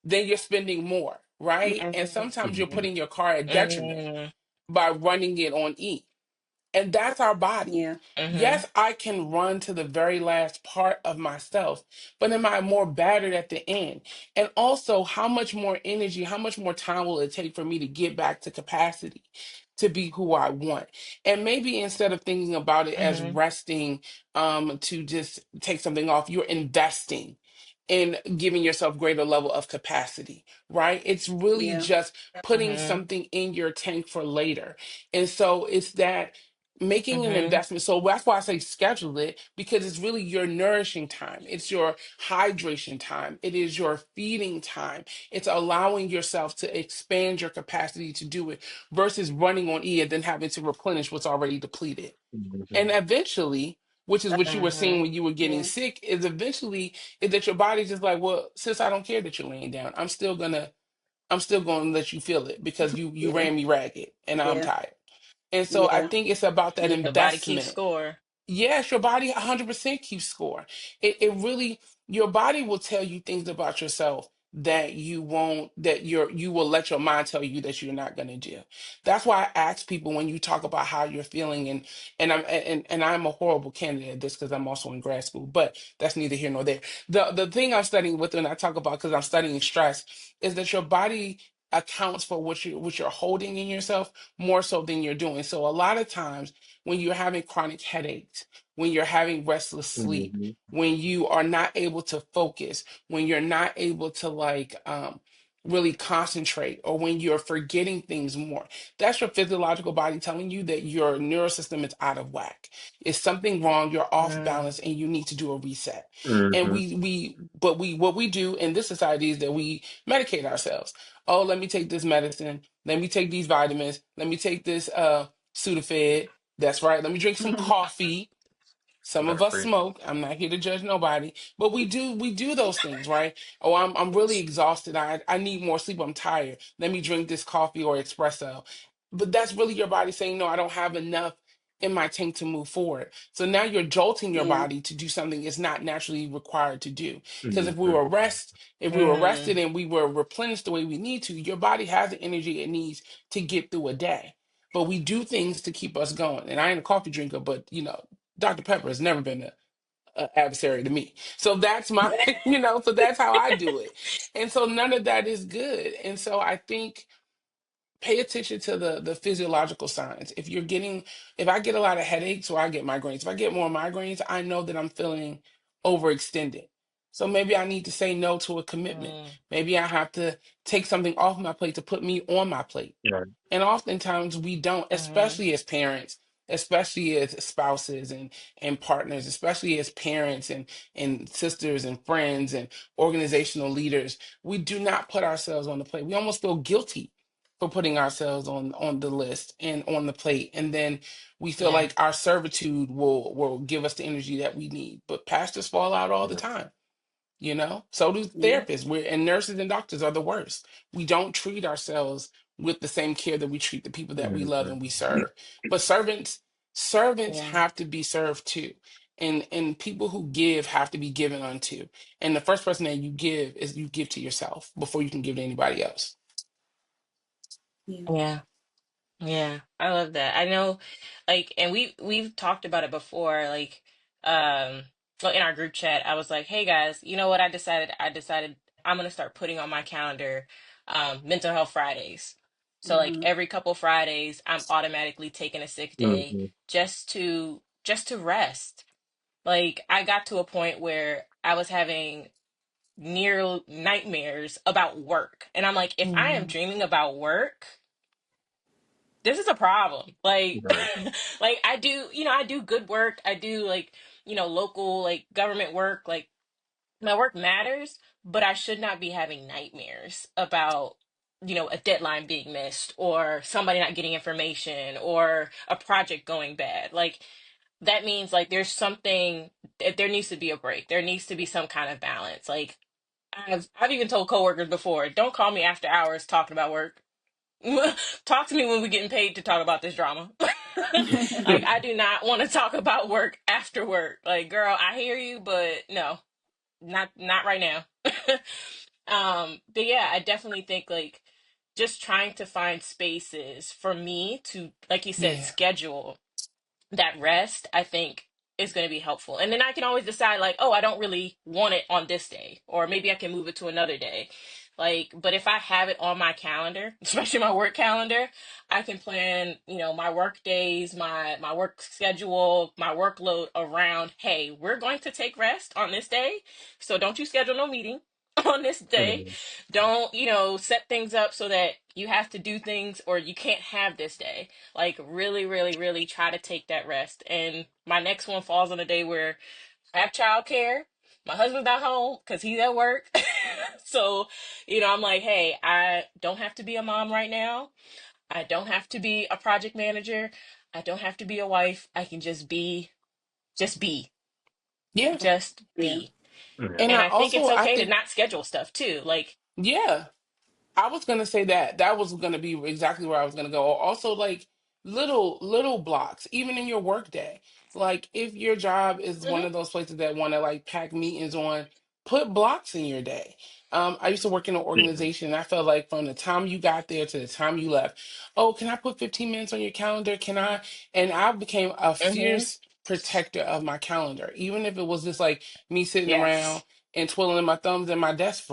then you're spending more, right? And sometimes you're Mhm. putting your car at detriment Hmm. by running it on E. And that's our body. yeah, Hmm. Yes, I can run to the very last part of myself, but am I more battered at the end? And also, how much more energy, how much more time will it take for me to get back to capacity to be who I want? And maybe instead of thinking about it as Hmm. resting, to just take something off, you're investing in giving yourself greater level of capacity, right? It's really yeah, just putting Hmm. something in your tank for later. And so it's that making an Hmm. investment. So that's why I say schedule it, because it's really your nourishing time. It's your hydration time. It is your feeding time. It's allowing yourself to expand your capacity to do it versus running on E and then having to replenish what's already depleted. And Mhm. eventually, which is what you were Hmm. seeing when you were getting yeah, sick, is eventually is that your body's just like, well, since I don't care that you're laying down, I'm still gonna let you feel it because you yeah, ran me ragged and I'm yeah, tired. And so I yeah, think it's about that yeah, The body keeps investment. score. Yes, your body 100% keeps score. It really, your body will tell you things about yourself that you won't, that you will let your mind tell you that you're not going to do. That's why I ask people when you talk about how you're feeling, and I'm a horrible candidate at this because I'm also in grad school, but that's neither here nor there. The thing I'm studying with when I talk about, because I'm studying stress, is that your body accounts for what you're holding in yourself more so than you're doing. So a lot of times when you're having chronic headaches, when you're having restless sleep, Mhm. when you are not able to focus, when you're not able to really concentrate, or when you're forgetting things more, that's your physiological body telling you that your neural system is out of whack. It's something wrong, you're off Mm. balance, and you need to do a reset. And Mhm. we what we do in this society is that we medicate ourselves. Oh, let me take this medicine, let me take these vitamins, let me take this Sudafed. That's right. Let me drink some coffee. Some of That's us great. smoke. I'm not here to judge nobody, but we do those things, right? Oh, I'm really exhausted. I need more sleep. I'm tired. Let me drink this coffee or espresso. But that's really your body saying, no, I don't have enough in my tank to move forward. So now you're jolting your yeah, body to do something it's not naturally required to do. Because Mhm. if we were rested Mm. and we were replenished the way we need to, your body has the energy it needs to get through a day. But we do things to keep us going. And I ain't a coffee drinker, but Dr. Pepper has never been a adversary to me. So that's my, so that's how I do it. And so none of that is good. And so I think pay attention to the physiological signs. If I get a lot of headaches or I get migraines, if I get more migraines, I know that I'm feeling overextended. So maybe I need to say no to a commitment. Mm. Maybe I have to take something off my plate to put me on my plate. Yeah. And oftentimes we don't, Hmm. especially as parents, especially as spouses and partners, especially as parents and sisters and friends and organizational leaders. We do not put ourselves on the plate. We almost feel guilty for putting ourselves on the list and on the plate. And then we feel Yeah. like our servitude will give us the energy that we need. But pastors fall out all the Yeah. time. So do yeah, therapists. And nurses and doctors are the worst. We don't treat ourselves with the same care that we treat the people that we love Mhm. and we serve. But servants Yeah. have to be served too. And people who give have to be given unto. And the first person that you give is you give to yourself before you can give to anybody else. Yeah. Yeah. Yeah, I love that. I know, like, and we've talked about it before, like, well, in our group chat, I was like, "Hey guys, you know what? I decided I'm gonna start putting on my calendar, mental health Fridays. So like Mm-hmm. every couple Fridays, I'm automatically taking a sick day Hmm. just to rest. Like, I got to a point where I was having near nightmares about work, and I'm like, if I am Mhm. dreaming about work, this is a problem. Like, Right. like I do good work. I do like, local like government work. Like my work matters, but I should not be having nightmares about, a deadline being missed or somebody not getting information or a project going bad. Like that means like there needs to be a break. There needs to be some kind of balance. Like I've even told coworkers before, don't call me after hours talking about work. Talk to me when we're getting paid to talk about this drama. Like, I do not want to talk about work after work. Like, girl, I hear you, but no, not right now. But yeah, I definitely think like just trying to find spaces for me to, like you said, Yeah. schedule that rest, I think is going to be helpful. And then I can always decide like, oh, I don't really want it on this day, or maybe I can move it to another day. Like, but if I have it on my calendar, especially my work calendar, I can plan, my work days, my work schedule, my workload around, hey, we're going to take rest on this day. So don't you schedule no meeting on this day. Mhm. Don't, set things up so that you have to do things or you can't have this day. Like really, really, really try to take that rest. And my next one falls on a day where I have childcare. My husband's not home because he's at work. So, I'm like, hey, I don't have to be a mom right now. I don't have to be a project manager. I don't have to be a wife. I can just be, Yeah. just Yeah. be. Yeah. And And I I think it's also I okay to think, not schedule stuff too. Like, yeah. I was gonna say that that was gonna be exactly where I was gonna go. Also, like little blocks, even in your work day. Like if your job is one mhm, of those places that want to like pack meetings on, put blocks in your day. I used to work in an Yeah. organization, and I felt like from the time you got there to the time you left, oh, can I put 15 minutes on your calendar? Can I? And I became a mhm, fierce protector of my calendar, even if it was just like me sitting around yes, and twiddling my thumbs in my desk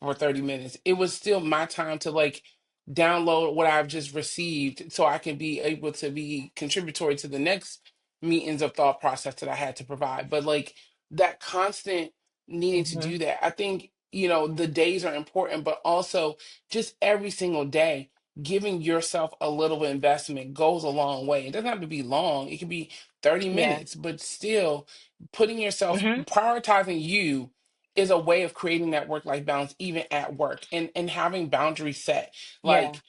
for 30 minutes. It was still my time to like download what I've just received so I can be able to be contributory to the next meetings of thought process that I had to provide. But like that constant needing to mhm, do that, I think, the days are important, but also just every single day. Giving yourself a little investment goes a long way. It doesn't have to be long. It can be 30 yeah, minutes, but still putting yourself, mhm, prioritizing you is a way of creating that work life balance even at work, and having boundaries set, yeah, like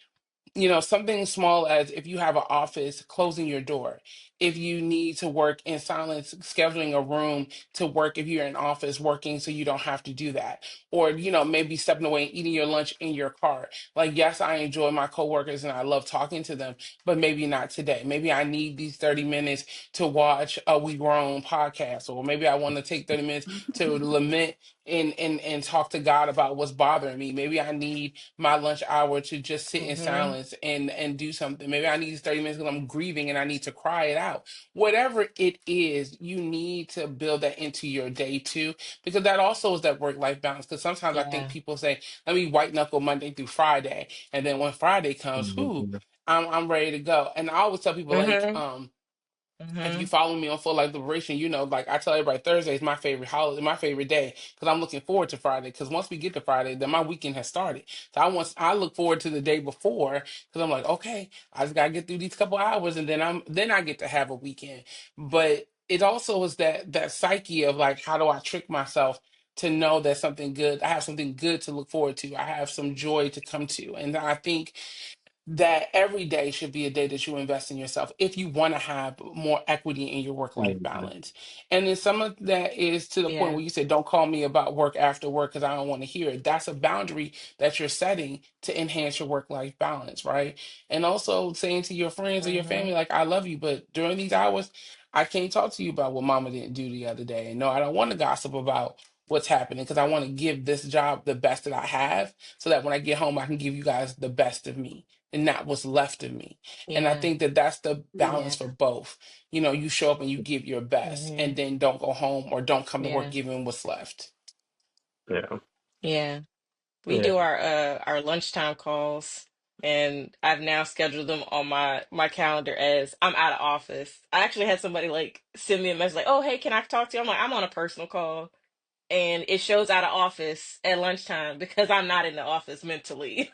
something small as if you have an office, closing your door. If you need to work in silence, scheduling a room to work if you're in office working so you don't have to do that. Or, maybe stepping away and eating your lunch in your car. Like, yes, I enjoy my coworkers and I love talking to them, but maybe not today. Maybe I need these 30 minutes to watch a We Grown podcast, or maybe I want to take 30 minutes to lament and talk to God about what's bothering me. Maybe I need my lunch hour to just sit in mhm, silence and do something. Maybe I need 30 minutes because I'm grieving and I need to cry it out. Whatever it is, you need to build that into your day too, because that also is that work-life balance. Because sometimes I think yeah, people say, let me white knuckle Monday through Friday. And then when Friday comes, whoo, Mhm. I'm ready to go. And I always tell people like, mhm, if you mhm, follow me on Full Life Liberation, like I tell everybody, Thursday is my favorite holiday, my favorite day, because I'm looking forward to Friday. Because once we get to Friday, then my weekend has started. So I look forward to the day before, because I'm like, okay, I just gotta get through these couple hours, and then I get to have a weekend. But it also is that psyche of like, how do I trick myself to know that something good, I have something good to look forward to, I have some joy to come to, and I think that every day should be a day that you invest in yourself if you want to have more equity in your work-life Mhm. balance. And then some of that is to the point Yeah. where you say, don't call me about work after work because I don't want to hear it. That's a boundary that you're setting to enhance your work-life balance, right? And also saying to your friends or your Mm-hmm. family, like, I love you, but during these hours, I can't talk to you about what mama didn't do the other day. And no, I don't want to gossip about what's happening because I want to give this job the best that I have so that when I get home, I can give you guys the best of me and not what's left of me. And I Yeah. think that that's the balance Yeah. for both. You know, you show up and you give your best Mm-hmm. and then don't go home or don't come to work Yeah. giving what's left. Yeah. Yeah. We Yeah. do our lunchtime calls, and I've now scheduled them on my calendar as I'm out of office. I actually had somebody like send me a message like, "Oh, hey, can I talk to you?" I'm like, "I'm on a personal call." And it shows out of office at lunchtime because I'm not in the office mentally.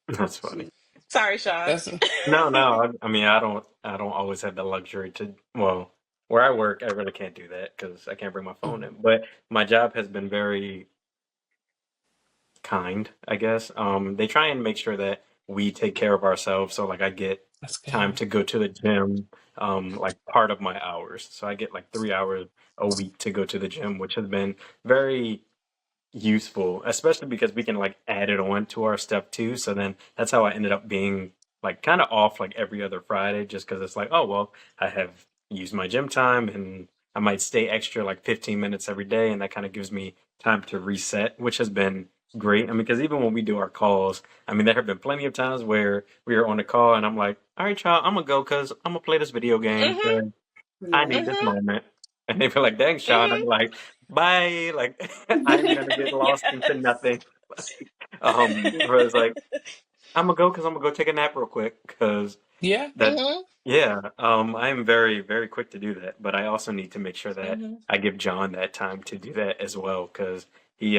That's funny. Sorry, Sean. That's No, no. I mean, I don't always have the luxury to. Well, where I work, I really can't do that because I can't bring my phone mhm, in. But my job has been very kind, I guess. They try and make sure that we take care of ourselves. So like I get that's time good. to go to the gym, like part of my hours. So I get like 3 hours a week to go to the gym, which has been very useful, especially because we can like add it on to our stuff too. So then that's how I ended up being like kind of off like every other Friday, just because it's like, oh well, I have used my gym time and I might stay extra like 15 minutes every day, and that kind of gives me time to reset, which has been great. I mean, because even when we do our calls, I mean, there have been plenty of times where we are on a call and I'm like, all right, child, I'm gonna go because I'm gonna play this video game. Mhm. I Yeah. need this Mhm. moment. And they feel like, dang, Sean. I'm Mhm. like, bye. Like, I'm gonna get lost into nothing. Yeah. Whereas like, I'm gonna go because I'm gonna go take a nap real quick because Yeah. that, Mhm. yeah, I'm very, very quick to do that. But I also need to make sure that Mhm. I give John that time to do that as well because he's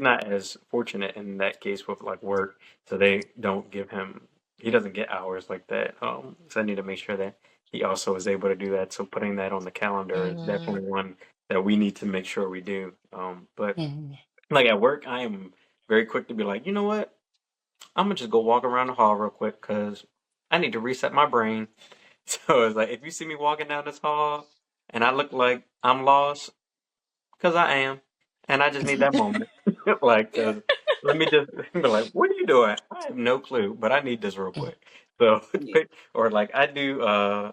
not as fortunate in that case with like work, so they don't give him, he doesn't get hours like that. So I need to make sure that he also is able to do that. So putting that on the calendar is Mhm. definitely one that we need to make sure we do. But Mhm. like at work, I am very quick to be like, you know what? I'm gonna just go walk around the hall real quick because I need to reset my brain. So it's like if you see me walking down this hall and I look like I'm lost, because I am, and I just need that moment. Like, Yeah. let me just be like, what are you doing? I have no clue, but I need this real Mhm. quick. So, Yeah. or like I do.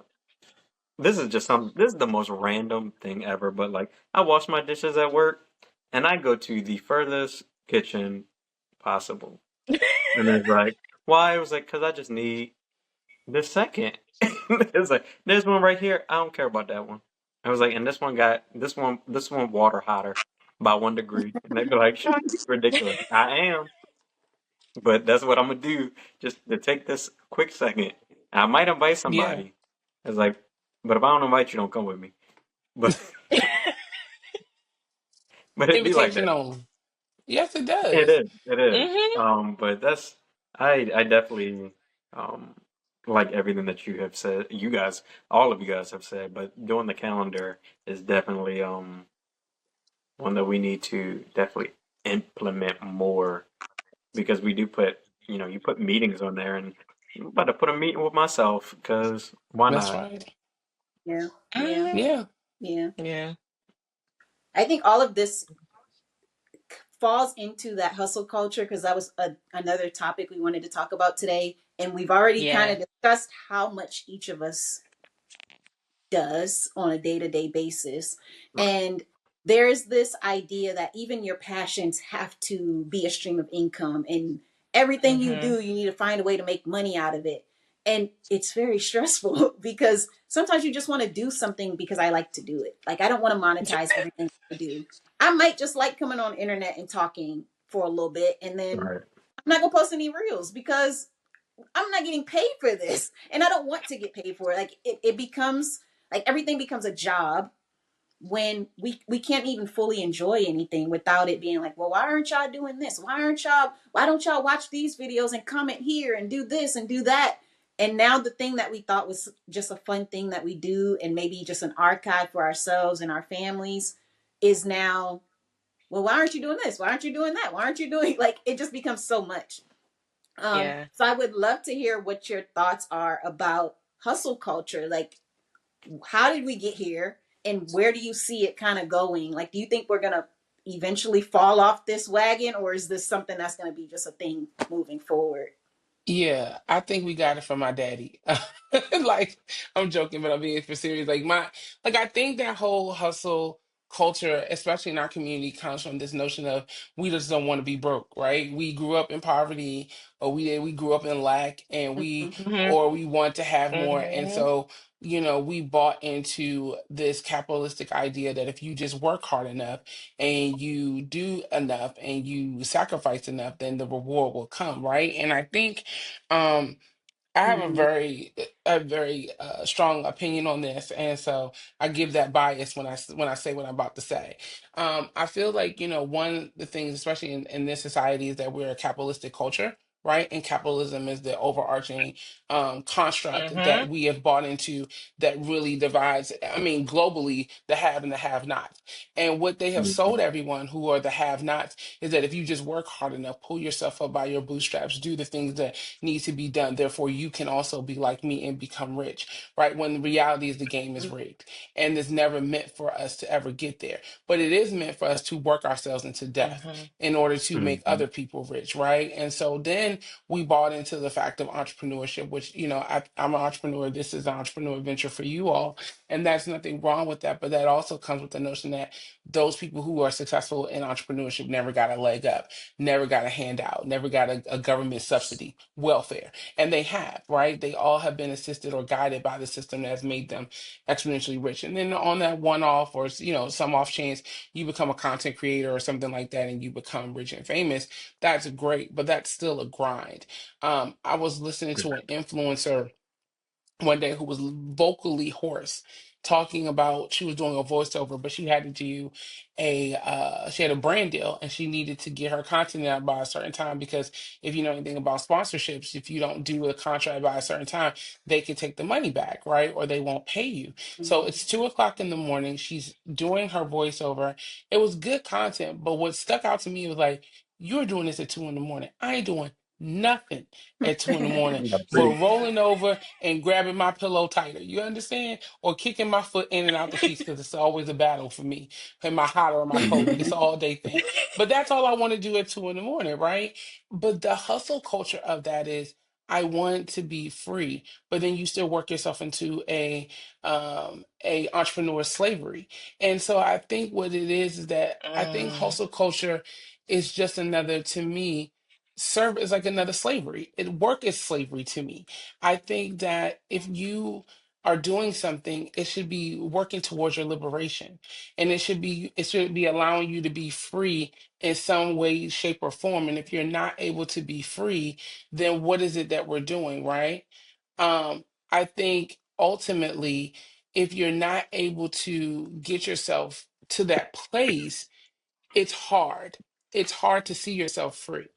This is the most random thing ever, but like I wash my dishes at work, and I go to the furthest kitchen possible, and it's like, why? It was like, because I just need the second. It's like there's one right here. I don't care about that one. I was like, and this one water hotter by 1 degree. And they'd be like, Sean, you ridiculous. I am, but that's what I'm gonna do just to take this quick second. I might invite Yeah. somebody. It's like, but if I don't invite you, don't come with me. But but it'd be like Invitation that. only. Yes, it It does. is. It is. Mhm. But that's I definitely um like everything that you have said. You guys, all of you guys have said, but doing the calendar is definitely one that we need to definitely implement more because we do put you put meetings on there, and I'm about to put a meeting with myself because why That's not? right. Yeah. Yeah. Mhm. Yeah. Yeah. Yeah. I think all of this falls into that hustle culture because that was another topic we wanted to talk about today. And we've already kind Yeah. of discussed how much each of us does on a day-to-day basis. Right. And there's this idea that even your passions have to be a stream of income, and everything you Mhm. do you need to find a way to make money out of it. And it's very stressful because sometimes you just want to do something because I like to do it. Like I don't want to monetize everything I do. I might just like coming on the internet and talking for a little bit, and then Right. I'm not gonna post any reels because I'm not getting paid for this, and I don't want to get paid for it. Like it becomes like everything becomes a job when we can't even fully enjoy anything without it being like, well, why aren't y'all doing this? Why don't y'all watch these videos and comment here and do this and do that? And now the thing that we thought was just a fun thing that we do and maybe just an archive for ourselves and our families is now, well, why aren't you doing this? Why aren't you doing that? Why aren't you doing like it just becomes so much. Yeah. So I would love to hear what your thoughts are about hustle culture. Like, how did we get here, and where do you see it kind of going? Like, do you think we're gonna eventually fall off this wagon, or is this something that's gonna be just a thing moving forward? Yeah, I think we got it from my daddy. Like, I'm joking, but I'm being for serious. Like, I think that whole hustle culture, especially in our community, comes from this notion of we just don't want to be broke, right? We grew up in poverty, or we grew up in lack, and Hmm. we want to have more, and Hmm. so we bought into this capitalistic idea that if you just work hard enough and you do enough and you sacrifice enough, then the reward will come, right? And I think um I have Mm-hmm. a very strong opinion on this, and so I give that bias when I say what I'm about to say. I feel like one of the things, especially in this society, is that we're a capitalistic culture, right? And capitalism is the overarching construct that Hmm. we have bought into that really divides. I mean, globally, the have and the have-nots. And what they have sold everyone who are the have-nots is that if you just work hard enough, pull yourself up by your bootstraps, do the things that needs to be done. Therefore, you can also be like me and become rich, right? When the reality is the game is rigged and it's never meant for us to ever get there. But it is meant for us to work ourselves into death Hmm. in order to make Mm-hmm. other people rich, right? And so then we bought into the fact of entrepreneurship, which, I'm an entrepreneur. This is an entrepreneur venture for you all. And that's nothing wrong with that. But that also comes with the notion that those people who are successful in entrepreneurship never got a leg up, never got a handout, never got a government subsidy, welfare. And they have, right? They all have been assisted or guided by the system that has made them exponentially rich. And then on that one off or, some off chance, you become a content creator or something like that and you become rich and famous, that's great, but that's still a grind. I was listening to an influencer one day who was vocally hoarse, talking about she was doing a voiceover, but she had to do she had a brand deal and she needed to get her content out by a certain time, because if you know anything about sponsorships, if you don't do a contract by a certain time, they can take the money back, right? Or they won't pay you. So Mm-hmm. it's 2 o'clock in the morning. She's doing her voiceover. It was good content, but what stuck out to me was like, you're doing this at 2 in the morning. I ain't doing nothing at 2 in the morning Yeah, but preach. rolling over and grabbing my pillow tighter. You understand? Or kicking my foot in and out the sheets, because it's always a battle for me. Am I hot or am I cold? It's an all day thing. But that's all I want to do at 2 in the morning, right? But the hustle culture of that is I want to be free, but then you still work yourself into a entrepreneur slavery. And so I think what it is that I think Mm. hustle culture is just another, to me, serve is like another slavery. Work is slavery to me. I think that if you are doing something, it should be working towards your liberation. And it should be allowing you to be free in some way, shape, or form. And if you're not able to be free, then what is it that we're doing, right? I think ultimately, if you're not able to get yourself to that place, it's hard. It's hard to see yourself free.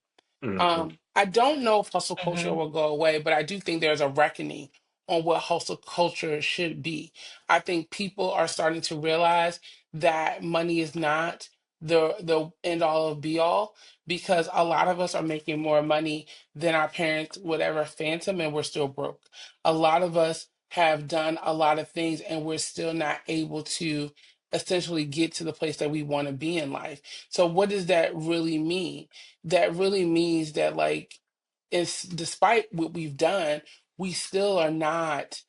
Mm-hmm. I don't know if hustle culture Hmm. will go away, but I do think there's a reckoning on what hustle culture should be. I think people are starting to realize that money is not the end all of be all, because a lot of us are making more money than our parents would ever phantom, and we're still broke. A lot of us have done a lot of things and we're still not able to essentially get to the place that we want to be in life. So what does that really mean? That really means that, like, it's despite what we've done, we still are not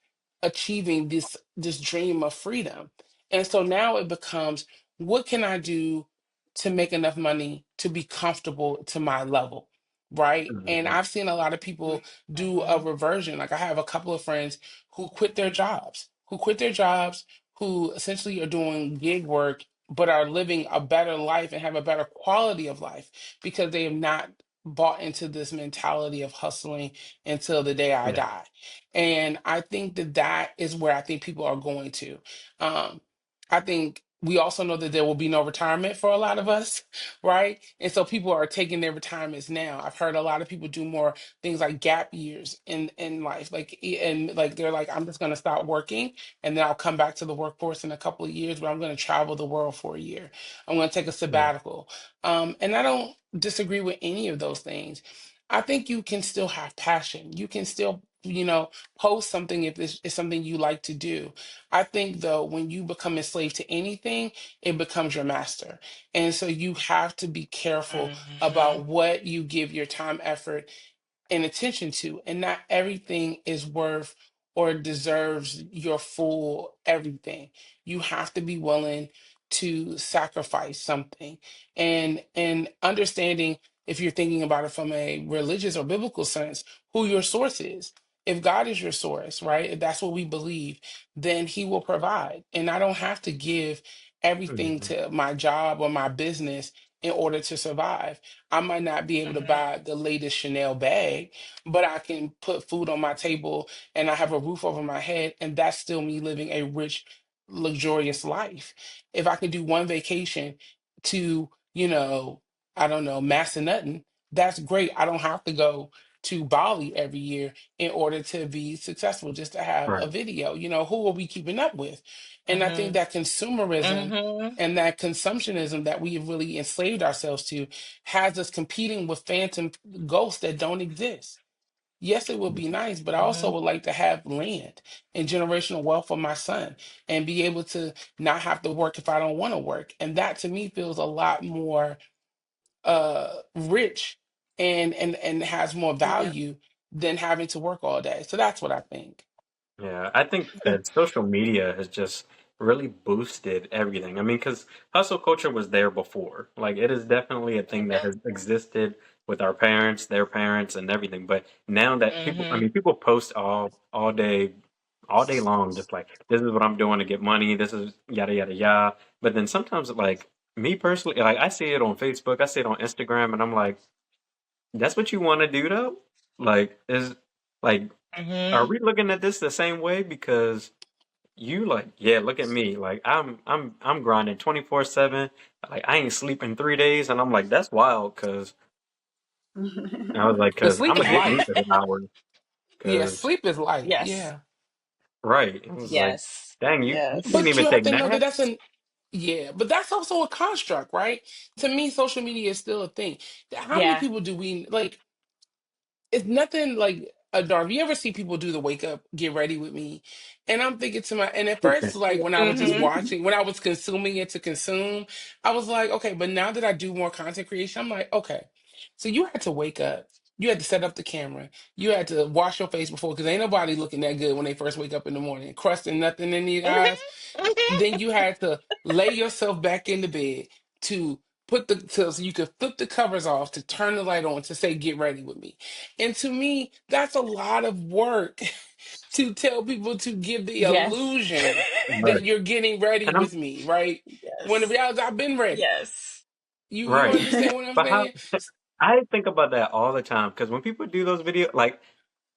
achieving this dream of freedom. And so now it becomes, what can I do to make enough money to be comfortable to my level? Right. And Mm-hmm. I've seen a lot of people do a reversion. Like, I have a couple of friends who quit their jobs, who essentially are doing gig work, but are living a better life and have a better quality of life because they have not bought into this mentality of hustling until the day I Yeah. die. And I think that that is where I think people are going to. Um, I think we also know that there will be no retirement for a lot of us, right? And so people are taking their retirements now. I've heard a lot of people do more things like gap years in life, and like they're like, I'm just going to stop working and then I'll come back to the workforce in a couple of years, but I'm going to travel the world for a year. I'm going to take a Yeah. sabbatical. And I don't disagree with any of those things. I think you can still have passion. You can still, post something if it's something you like to do. I think though, when you become enslaved to anything, it becomes your master. And so you have to be careful Hmm. about what you give your time, effort, and attention to, and not everything is worth or deserves your full everything. You have to be willing to sacrifice something, and understanding, if you're thinking about it from a religious or biblical sense, who your source is. If God is your source, right, if that's what we believe, then he will provide, and I don't have to give everything Mhm. to my job or my business in order to survive. I might not be able to Hmm. buy the latest Chanel bag, but I can put food on my table and I have a roof over my head, and that's still me living a rich, luxurious life. If I can do one vacation to, I don't know, Massanutten, that's great. I don't have to go to Bali every year in order to be successful, just to have a Right. video. Who are we keeping up with? And I think Hmm. that consumerism Hmm. and that consumptionism that we have really enslaved ourselves to has us competing with phantom ghosts that don't exist. Yes, it would be nice, but I also Hmm. would like to have land and generational wealth for my son and be able to not have to work if I don't want to work. And that to me feels a lot more rich and has more Yeah. value than having to work all day. So that's what I think. Yeah, I think that social media has just really boosted everything. I mean, because hustle culture was there before. Like, it is definitely a thing that has existed with our parents, their parents, and everything. But now that people, I Hmm. mean, people post all day long, just like, this is what I'm doing to get money. This is yada yada yada. But then sometimes, like me personally, like I see it on Facebook, I see it on Instagram, and I'm like, that's what you want to do though? Like, is like, are Hmm. we looking at this the same way? Because you like, yeah, look at me. Like I'm grinding 24/7. Like I ain't sleeping 3 days, and I'm like, that's wild. Cause I was like, But cause sleep I'm is gonna get life. used to the hours. Yeah, Cause sleep is life. Yes. Yeah. right, it was like, Yes. dang, you can't Yes. But even you have take to know that that's naps. an yeah, but that's also a construct, right? To me, social media is still a thing. How many Yeah. people do we like? It's nothing like a dark. You ever see people do the wake up, get ready with me? And I'm thinking to my, and at first, like when I was just Hmm. watching, when I was consuming it to consume, I was like, okay, but now that I do more content creation, I'm like, okay, so you had to wake up. You had to set up the camera. You had to wash your face before, because ain't nobody looking that good when they first wake up in the morning, crusting nothing in the eyes. Hmm. Then you had to lay yourself back in the bed to so you could flip the covers off, to turn the light on, to say get ready with me. And to me, that's a lot of work to tell people to give the Yes. illusion that Right, you're getting ready and I'm with me, right? When the Yes. reality, I've been ready. Yes. You right. understand what I'm But how? saying? I think about that all the time. Cause when people do those videos, like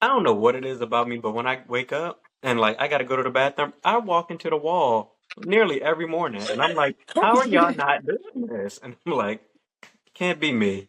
I don't know what it is about me, but when I wake up and like I gotta go to the bathroom, I walk into the wall nearly every morning, and I'm like, how are y'all not doing this? And I'm like, can't be me.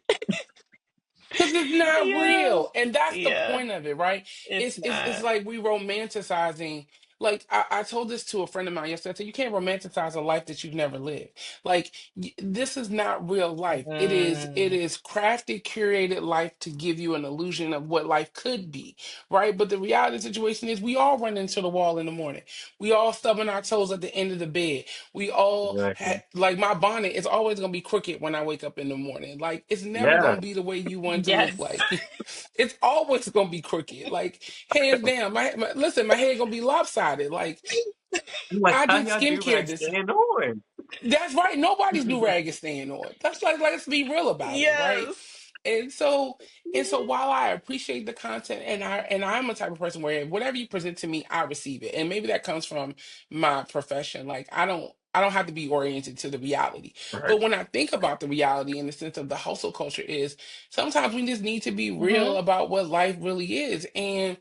Because it's not Yeah. real. And that's the Yeah. point of it, right? It's It's not. like we romanticizing. Like I told this to a friend of mine yesterday. I said, you can't romanticize a life that you've never lived. Like this is not real life. It Mm. is crafted, curated life to give you an illusion of what life could be, right? But the reality situation is we all run into the wall in the morning. We all stubbing our toes at the end of the bed. We all Exactly. like my bonnet is always gonna be crooked when I wake up in the morning. Like it's never Yeah. gonna be the way you want it to look Yes. like. It's always gonna be crooked. Like hands down. Listen, my hair gonna be lopsided. Like I'm like, I how did y'all do skincare that this. staying on? That's right. Nobody's do rag is staying on. That's like let's be real about it, right? Yes. And so while I appreciate the content, and I'm a type of person where whatever you present to me, I receive it. And maybe that comes from my profession. Like I don't have to be oriented to the reality. Right. But when I think about the reality in the sense of the hustle culture is sometimes we just need to be real Hmm. about what life really is. And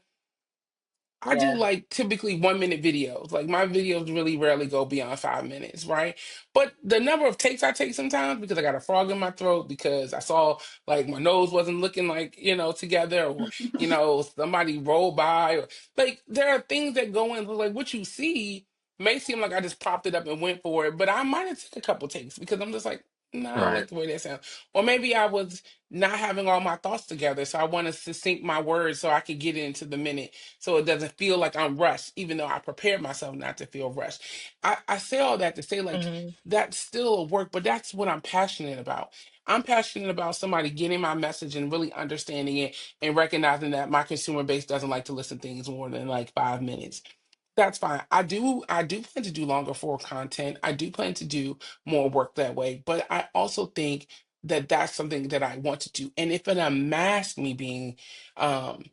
I do Yeah. like typically 1 minute videos. Like my videos really rarely go beyond 5 minutes, right? But the number of takes I take sometimes because I got a frog in my throat, because I saw like my nose wasn't looking like, together, or, somebody rolled by, or like there are things that go in, like what you see may seem like I just propped it up and went for it, but I might have took a couple takes because I'm just like, No, I don't Right. like the way that sounds. Or maybe I was not having all my thoughts together, so I wanted to sync my words so I could get into the minute, so it doesn't feel like I'm rushed, even though I prepared myself not to feel rushed. I say all that to say, like, Hmm. that's still a work, but that's what I'm passionate about. I'm passionate about somebody getting my message and really understanding it and recognizing that my consumer base doesn't like to listen to things more than like 5 minutes. That's fine. I do plan to do longer form content. I do plan to do more work that way, but I also think that that's something that I want to do. And if it unmasks me being um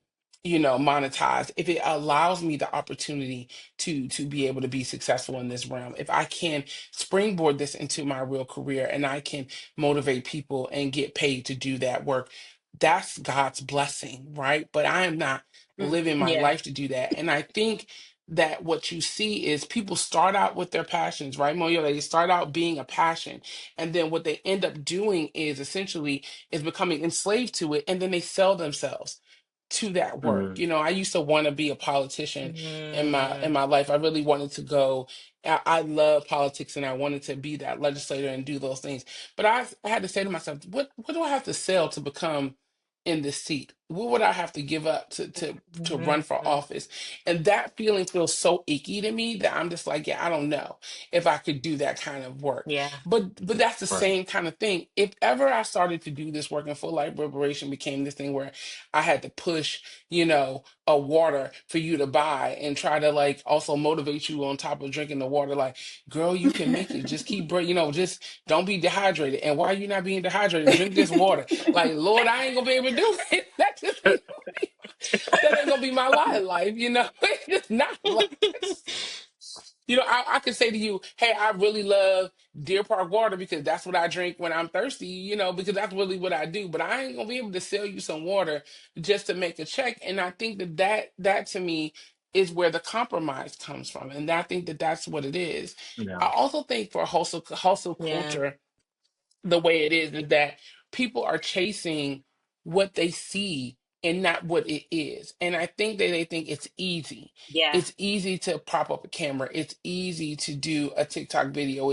monetized, if it allows me the opportunity to be able to be successful in this realm, if I can springboard this into my real career and I can motivate people and get paid to do that work, that's God's blessing, right? But I am not living my Yeah. life to do that. And I think that what you see is people start out with their passions, right, Moyo? They start out being a passion, and then what they end up doing is essentially is becoming enslaved to it, and then they sell themselves to that work. Mm. I used to want to be a politician in my Mm. in my life. I really wanted to go. I love politics, and I wanted to be that legislator and do those things. But I had to say to myself, what do I have to sell to become in this seat? What would I have to give up to run for Mhm. office? And that feeling feels so icky to me that I'm just like, yeah, I don't know if I could do that kind of work. Yeah. But that's the Right. same kind of thing. If ever I started to do this work and full life preparation became this thing where I had to push, a water for you to buy and try to like also motivate you on top of drinking the water, like, girl, you can make it. Just keep, just don't be dehydrated. And why are you not being dehydrated? Drink this water. Like, Lord, I ain't gonna be able to do it. That just ain't that ain't gonna be my life, It's just not like this. I could say to you, hey, I really love Deer Park water because that's what I drink when I'm thirsty, because that's really what I do. But I ain't gonna be able to sell you some water just to make a check. And I think that to me is where the compromise comes from. And I think that that's what it is. I Yeah. also think for hustle Yeah. culture, the way it is that people are chasing what they see and not what it is. And I think that they think it's easy. Yeah. It's easy to prop up a camera. It's easy to do a TikTok video.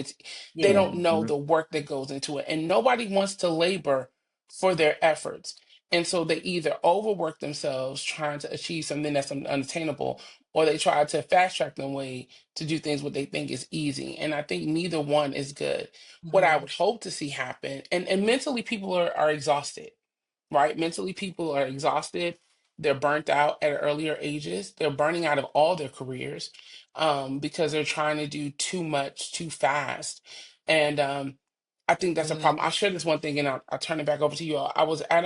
They Yeah. don't know Hmm. the work that goes into it. And nobody wants to labor for their efforts. And so they either overwork themselves trying to achieve something that's unattainable, or they try to fast track their way to do things what they think is easy. And I think neither one is good. What I Hmm. would hope to see happen, and mentally people are exhausted, right? Mentally people are exhausted. They're burnt out at earlier ages. They're burning out of all their careers because they're trying to do too much too fast. And I think that's a Hmm. problem. I'll share this one thing and I'll turn it back over to you all. I was at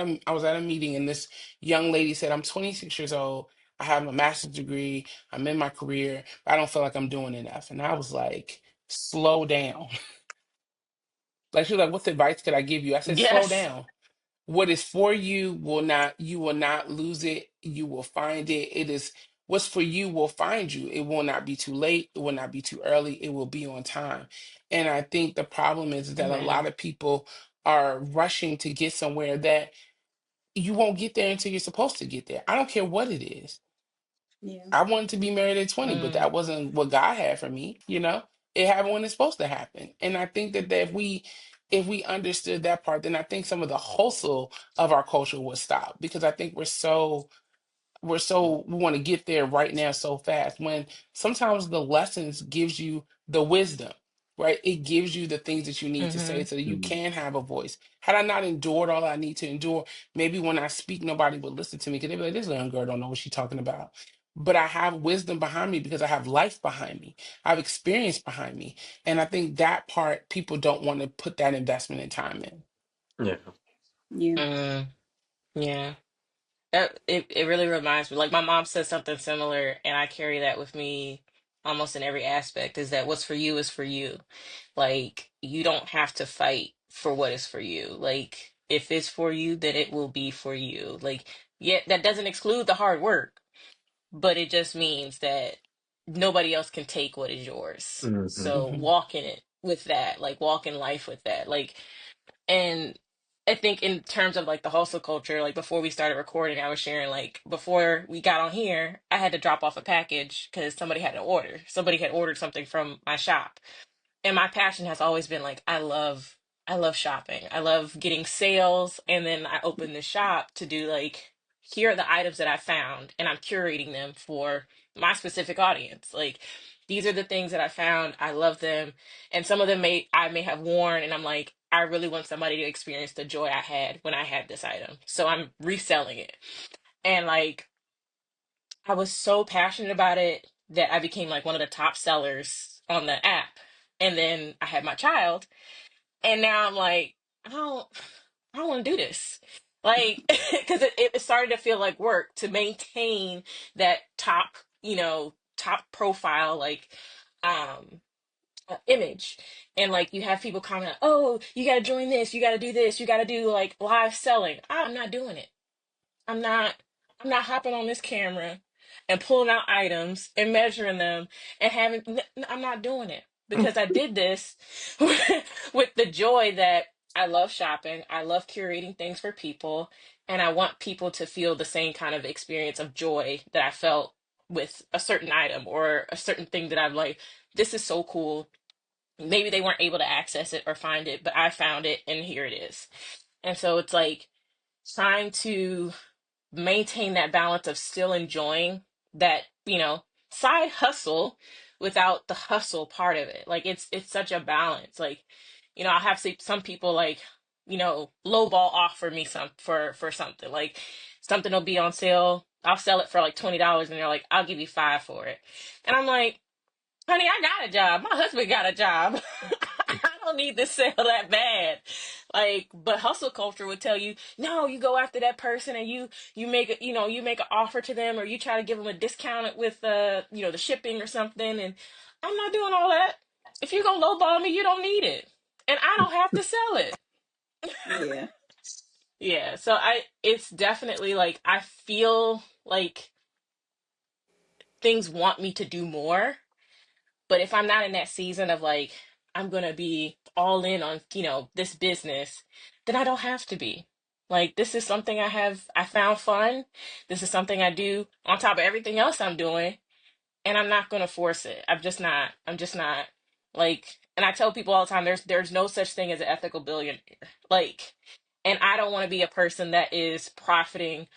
a meeting and this young lady said, I'm 26 years old. I have a master's degree. I'm in my career. But I don't feel like I'm doing enough. And I was like, slow down. Like she was like, what advice could I give you? I said, slow Yes. down. What is for you you will not lose it. You will find it. It is what's for you will find you. It will not be too late. It will not be too early. It will be on time. And I think the problem is that a Amen. lot of people are rushing to get somewhere that you won't get there until you're supposed to get there. I don't care what it is. Yeah. I wanted to be married at 20, but Mm. that wasn't what God had for me. It happened when it's supposed to happen. And I think that if we understood that part, then I think some of the hustle of our culture would stop because I think we want to get there right now so fast when sometimes the lessons gives you the wisdom, right? It gives you the things that you need to say Hmm. so that you Mm. can have a voice. Had I not endured all I need to endure, maybe when I speak nobody would listen to me because they'd be like, this little girl don't know what she's talking about. But I have wisdom behind me because I have life behind me. I have experience behind me. And I think that part people don't want to put that investment in time in. Yeah. Yeah. Mm. Yeah. It really reminds me, like my mom said something similar, and I carry that with me almost in every aspect, is that what's for you is for you. Like you don't have to fight for what is for you. Like if it's for you, then it will be for you. Like, yeah, that doesn't exclude the hard work, but it just means that nobody else can take what is yours. Hmm. So Hmm. walk in it with that, like walk in life with that. Like, and I think in terms of like the hustle culture, like before we started recording, I was sharing like before we got on here, I had to drop off a package because somebody had an order. Somebody had ordered something from my shop. And my passion has always been like, I love I love shopping. I love getting sales. And then I open the shop to do like, here are the items that I found, and I'm curating them for my specific audience. Like, these are the things that I found. I love them. And some of them I may have worn, and I'm like, I really want somebody to experience the joy I had when I had this item. So I'm reselling it. And like, I was so passionate about it that I became like one of the top sellers on the app. And then I had my child, and now I'm like, I don't, I don't want to do this. Like, because it started to feel like work to maintain that top, top profile, like, um, image. And like, you have people comment, oh, you got to join this, you got to do this, you got to do like live selling. I'm not doing it. I'm not I'm not hopping on this camera and pulling out items and measuring them and I'm not doing it, because I did this with the joy that I love shopping. I love curating things for people, and I want people to feel the same kind of experience of joy that I felt with a certain item or a certain thing that I'm like, this is so cool. Maybe they weren't able to access it or find it, but I found it and here it is. And so it's like trying to maintain that balance of still enjoying that, side hustle without the hustle part of it. Like, it's such a balance. Like, I have some people like, lowball offer me for something. Like, something will be on sale. I'll sell it for like $20, and they're like, I'll give you 5 for it. And I'm like, honey, I got a job. My husband got a job. I don't need this sale that bad. Like, but hustle culture would tell you, no, you go after that person and you make you make an offer to them, or you try to give them a discount with the shipping or something. And I'm not doing all that. If you're gonna lowball me, you don't need it, and I don't have to sell it. Yeah. Yeah, so it's definitely like I feel like things want me to do more. But if I'm not in that season of like, I'm gonna be all in on, this business, then I don't have to be. Like, this is something I found fun. This is something I do on top of everything else I'm doing, and I'm not gonna force it. I'm just not like, and I tell people all the time, there's no such thing as an ethical billionaire. Like, and I don't want to be a person that is profiting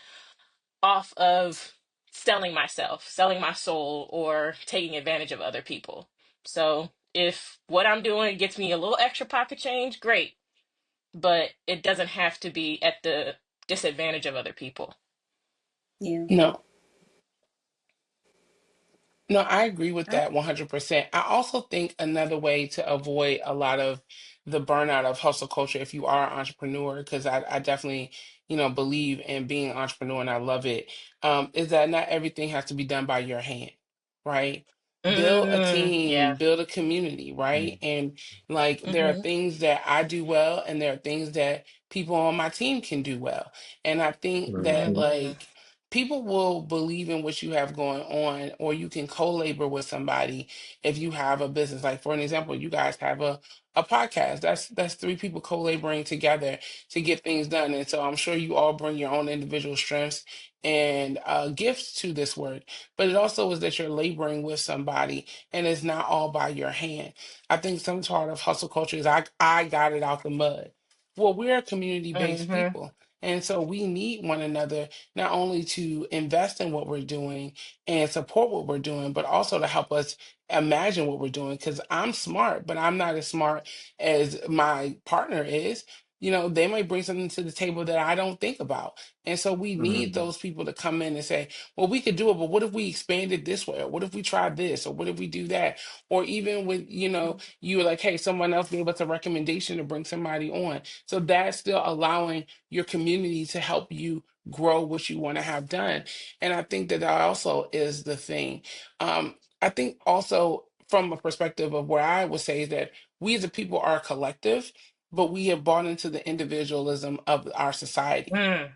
off of selling myself, selling my soul, or taking advantage of other people. So if what I'm doing gets me a little extra pocket change, great. But it doesn't have to be at the disadvantage of other people. Yeah. No, no, I agree with I, that 100%. I also think another way to avoid a lot of the burnout of hustle culture, if you are an entrepreneur, because I definitely, believe in being an entrepreneur and I love it, is that not everything has to be done by your hand, right? Build a team, Yeah. build a community, right? And like there are Mm-hmm. things that I do well, and there are things that people on my team can do well. And I think that Mhm. Mm-hmm. like people will believe in what you have going on, or you can co-labor with somebody if you have a business. Like for an example, you guys have a podcast. That's 3 people co-laboring together to get things done. And so I'm sure you all bring your own individual strengths and gifts to this work. But it also is that you're laboring with somebody, and it's not all by your hand. I think some part of hustle culture is I got it out the mud. Well, we're a community-based Mm-hmm. people. And so we need one another not only to invest in what we're doing and support what we're doing, but also to help us imagine what we're doing. Because I'm smart, but I'm not as smart as my partner is. They might bring something to the table that I don't think about. And so we need Mhm. those people to come in and say, well, we could do it, but what if we expand it this way? Or what if we try this? Or what if we do that? Or even with, you were like, hey, someone else gave us a recommendation to bring somebody on. So that's still allowing your community to help you grow what you want to have done. And I think that also is the thing. I think also from a perspective of where I would say is that we as a people are a collective, but we have bought into the individualism of our society. Mm.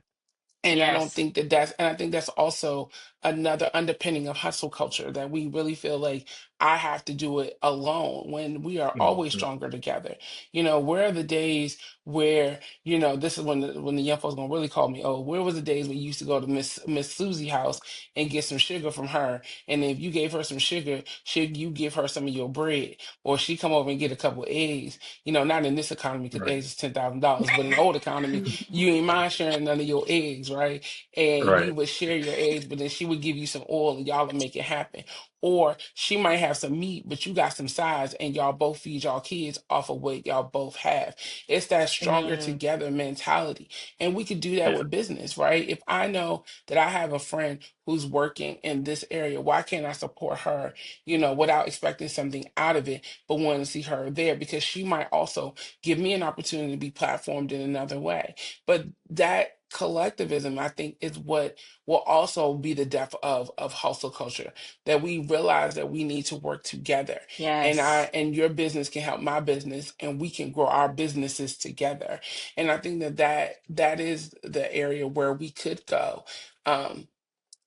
And I don't Yes. think that and I think that's also another underpinning of hustle culture, that we really feel like I have to do it alone when we are always Mhm. stronger together. Where are the days where, this is when the young folks gonna really call me, oh, where was the days when you used to go to Miss Susie house and get some sugar from her, and if you gave her some sugar, should you give her some of your bread, or she come over and get a couple of eggs? Not in this economy because Right. eggs is $10,000, but in the old economy, you ain't mind sharing none of your eggs, right? And you Right. would share your eggs, but then she would give you some oil and y'all would make it happen. Or she might have some meat, but you got some sides, and y'all both feed y'all kids off of what y'all both have. It's that stronger Mm, together mentality. And we could do that Yeah. with business, right? If I know that I have a friend who's working in this area, why can't I support her, without expecting something out of it, but want to see her there? Because she might also give me an opportunity to be platformed in another way. But that collectivism, I think, is what will also be the death of hustle culture, that we realize that we need to work together, and yes. I and your business can help my business, and we can grow our businesses together. And I think that is the area where we could go. um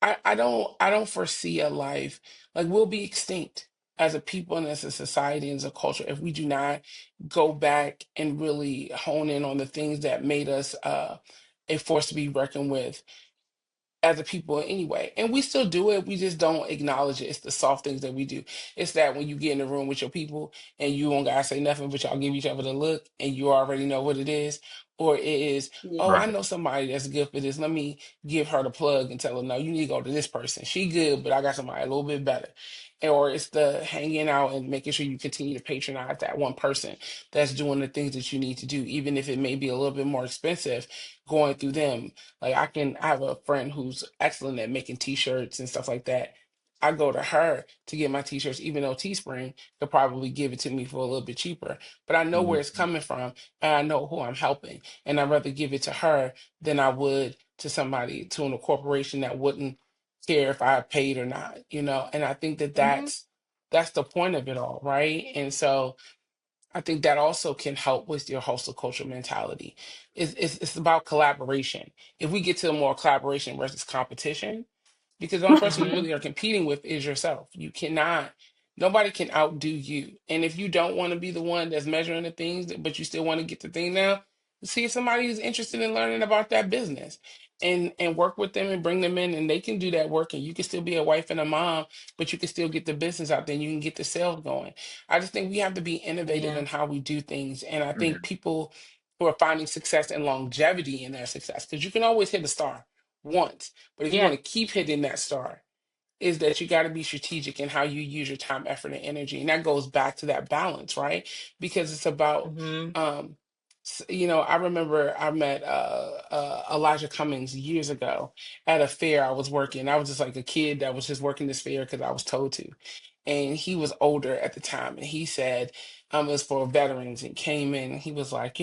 I don't foresee a life like we'll be extinct as a people and as a society and as a culture if we do not go back and really hone in on the things that made us a force to be reckoned with as a people anyway. And we still do it. We just don't acknowledge it. It's the soft things that we do. It's that when you get in the room with your people and you don't gotta say nothing, but y'all give each other the look and you already know what it is. Or it is, Yeah. oh, I Right. know somebody that's good for this. Let me give her the plug and tell her, no, you need to go to this person. She good, but I got somebody a little bit better. Or it's the hanging out and making sure you continue to patronize that one person that's doing the things that you need to do, even if it may be a little bit more expensive going through them. Like I have a friend who's excellent at making t-shirts and stuff like that. I go to her to get my t-shirts, even though Teespring could probably give it to me for a little bit cheaper. But I know where it's Mhm. coming from and I know who I'm helping. And I'd rather give it to her than I would to somebody, to a corporation that wouldn't care if I paid or not. And I think that Hmm. that's the point of it all, right? And so I think that also can help with your hustle culture mentality. It's about collaboration. If we get to more collaboration versus competition, because the only person you Hmm. really are competing with is yourself. Nobody can outdo you. And if you don't want to be the one that's measuring the things, but you still want to get the thing now, see if somebody is interested in learning about that business and work with them and bring them in, and they can do that work, and you can still be a wife and a mom, but you can still get the business out there and you can get the sales going. I just think we have to be innovative Yeah. in how we do things. And I Yeah. think people who are finding success and longevity in their success, because you can always hit a star once, but if you Yeah. want to keep hitting that star, is that you got to be strategic in how you use your time, effort, and energy. And that goes back to that balance, right? Because it's about, Hmm. um, I remember I met Elijah Cummings years ago at a fair I was working. I was just like a kid that was just working this fair because I was told to. And he was older at the time. And he said, it was for veterans, and came in and he was like,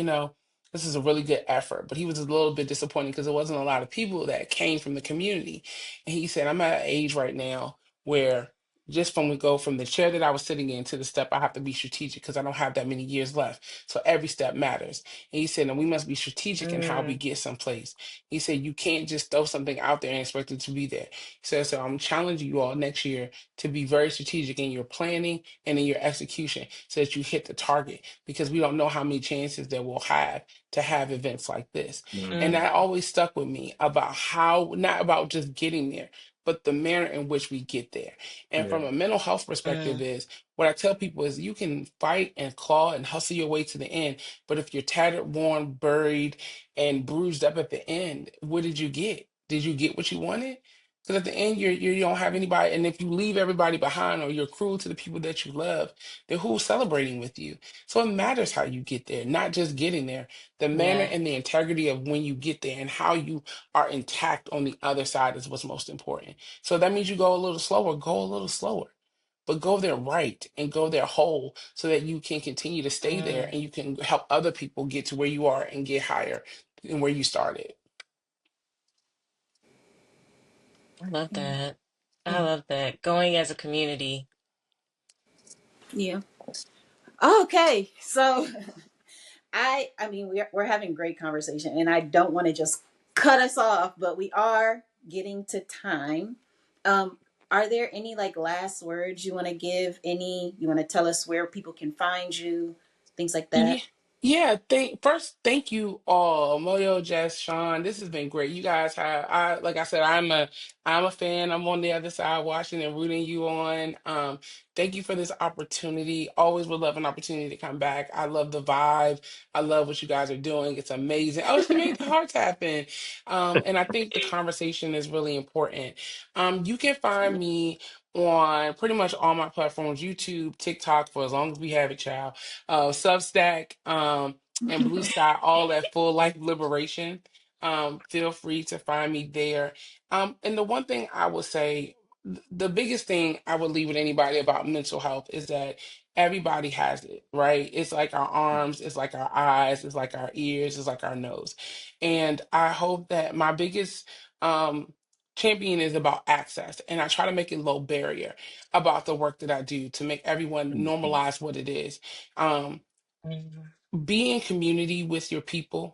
this is a really good effort. But he was a little bit disappointed because there wasn't a lot of people that came from the community. And he said, I'm at an age right now where just from we go from the chair that I was sitting in to the step, I have to be strategic because I don't have that many years left. So every step matters. And he said, and we must be strategic in how we Mm. get someplace. He said, you can't just throw something out there and expect it to be there. He said, so I'm challenging you all next year to be very strategic in your planning and in your execution so that you hit the target, because we don't know how many chances that we'll have to have events like this. And Mm. Mhm. that always stuck with me about how, not about just getting there, but the manner in which we get there. And Yeah. from a mental health perspective Mm. is what I tell people is you can fight and claw and hustle your way to the end, but if you're tattered, worn, buried, and bruised up at the end, what did you get? Did you get what you wanted? Because at the end, you don't have anybody, and if you leave everybody behind or you're cruel to the people that you love, then who's celebrating with you? So it matters how you get there, not just getting there. The manner Yeah. and the integrity of when you get there and how you are intact on the other side is what's most important. So that means you go a little slower, but go there right and go there whole so that you can continue to stay there Mm. and you can help other people get to where you are and get higher than where you started. I love Yeah. that. I Mm. love that. Going as a community. Yeah. Okay. So I mean we're having great conversation, and I don't want to just cut us off, but we are getting to time. Um Are there any like last words you want to give? Any you want to tell us where people can find you, things like Yeah, that? yeah. Thank you all, Moyo, Jess, Sean. This has been great. You guys have, like I said, I'm a fan. I'm on the other side watching and rooting you on. Thank you for this opportunity. Always would love an opportunity to come back. I love the vibe. I love what you guys are doing. It's amazing. Oh, she made the hearts happen. And I think the conversation is really important. You can find me on pretty much all my platforms, YouTube, TikTok, for as long as we have it, child, Substack, and Blue Sky, all at Full Life Liberation. Feel free to find me there. And the one thing I would say, the biggest thing I would leave with anybody about mental health is that everybody has it, right? It's like our arms, it's like our eyes, it's like our ears, it's like our nose. And I hope that my biggest champion is about access. And I try to make it low barrier about the work that I do to make everyone Mhm. normalize what it is. Um, Mhm. be in community with your people,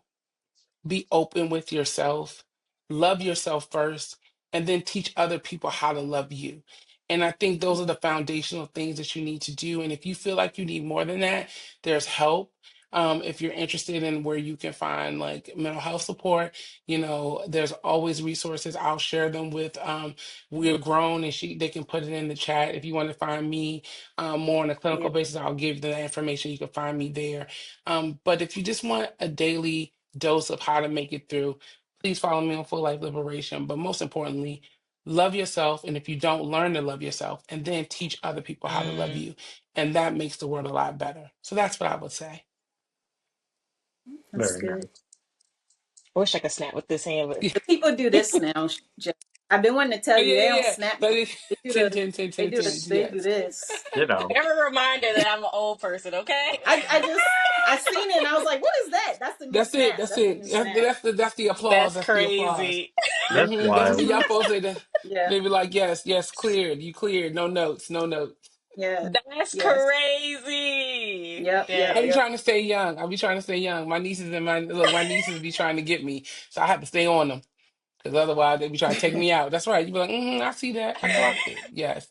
be open with yourself, love yourself first, and then teach other people how to love you. And I think those are the foundational things that you need to do. And if you feel like you need more than that, there's help. If you're interested in where you can find like mental health support, there's always resources. I'll share them with We're Grown, and they can put it in the chat. If you want to find me more on a Yeah. clinical basis, I'll give them the information. You can find me there. But if you just want a daily dose of how to make it through, please follow me on Full Life Liberation. But most importantly, love yourself. And if you don't, learn to love yourself and then teach other people how to love Mm. you. And that makes the world a lot better. So that's what I would say. That's Very good. nice. I wish I could snap with this hand, but Yeah, The people do this now. I've been wanting to tell you yeah, they don't yeah. snap. But it, They do 10, the 10, 10, they 10, do the 10. they do Yes. this. You know. every reminder that I'm an old person, okay? I seen it and I was like, what is that? That's the new That's it. snap. That's That's the it. new That's, snap. that's the that's the applause. That's That's the applause. crazy. That's That's what wild. y'all supposed to say. That Yeah. they be like, yes, yes, cleared. You cleared. No notes. No notes. Yeah. That's Yes. crazy. Yep. Yep. I be Dang. Yep. trying to stay young. I be trying to stay young. My nieces be trying to get me, so I have to stay on them because otherwise they be trying to take me out. That's right. You be like, I see that. I clocked it. Yes,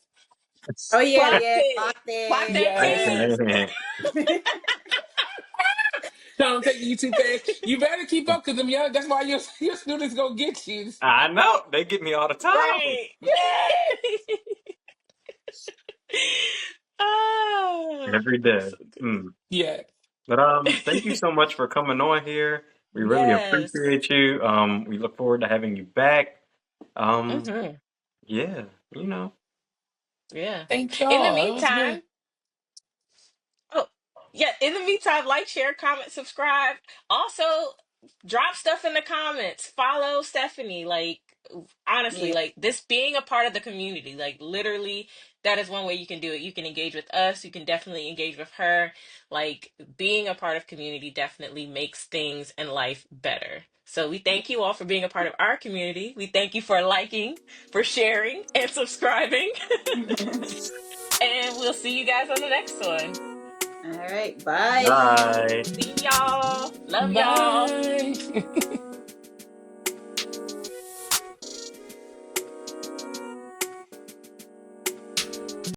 Oh yeah. Clock Yeah. it. Clock Clock it. that yes. king. Don't take you too fast. You better keep up because them young. That's why your students gonna get you. I know. They get me all the time. Right. Yes. Ah, Every day. so good. Mm. Yeah. But thank you so much for coming on here. We really Yes. appreciate you. We look forward to having you back. Um, Hmm. yeah, you know. Yeah. Thank In the y'all. It was meantime, great. oh, yeah. In the meantime, like, share, comment, subscribe. Also, drop stuff in the comments. Follow Stephanie. Like, honestly, Yeah. like this being a part of the community, like literally, that is one way you can do it. You can engage with us. You can definitely engage with her. Like, being a part of community definitely makes things in life better. So we thank you all for being a part of our community. We thank you for liking, for sharing, and subscribing. And we'll see you guys on the next one. All right. Bye. Bye. See y'all. Love y'all. Bye.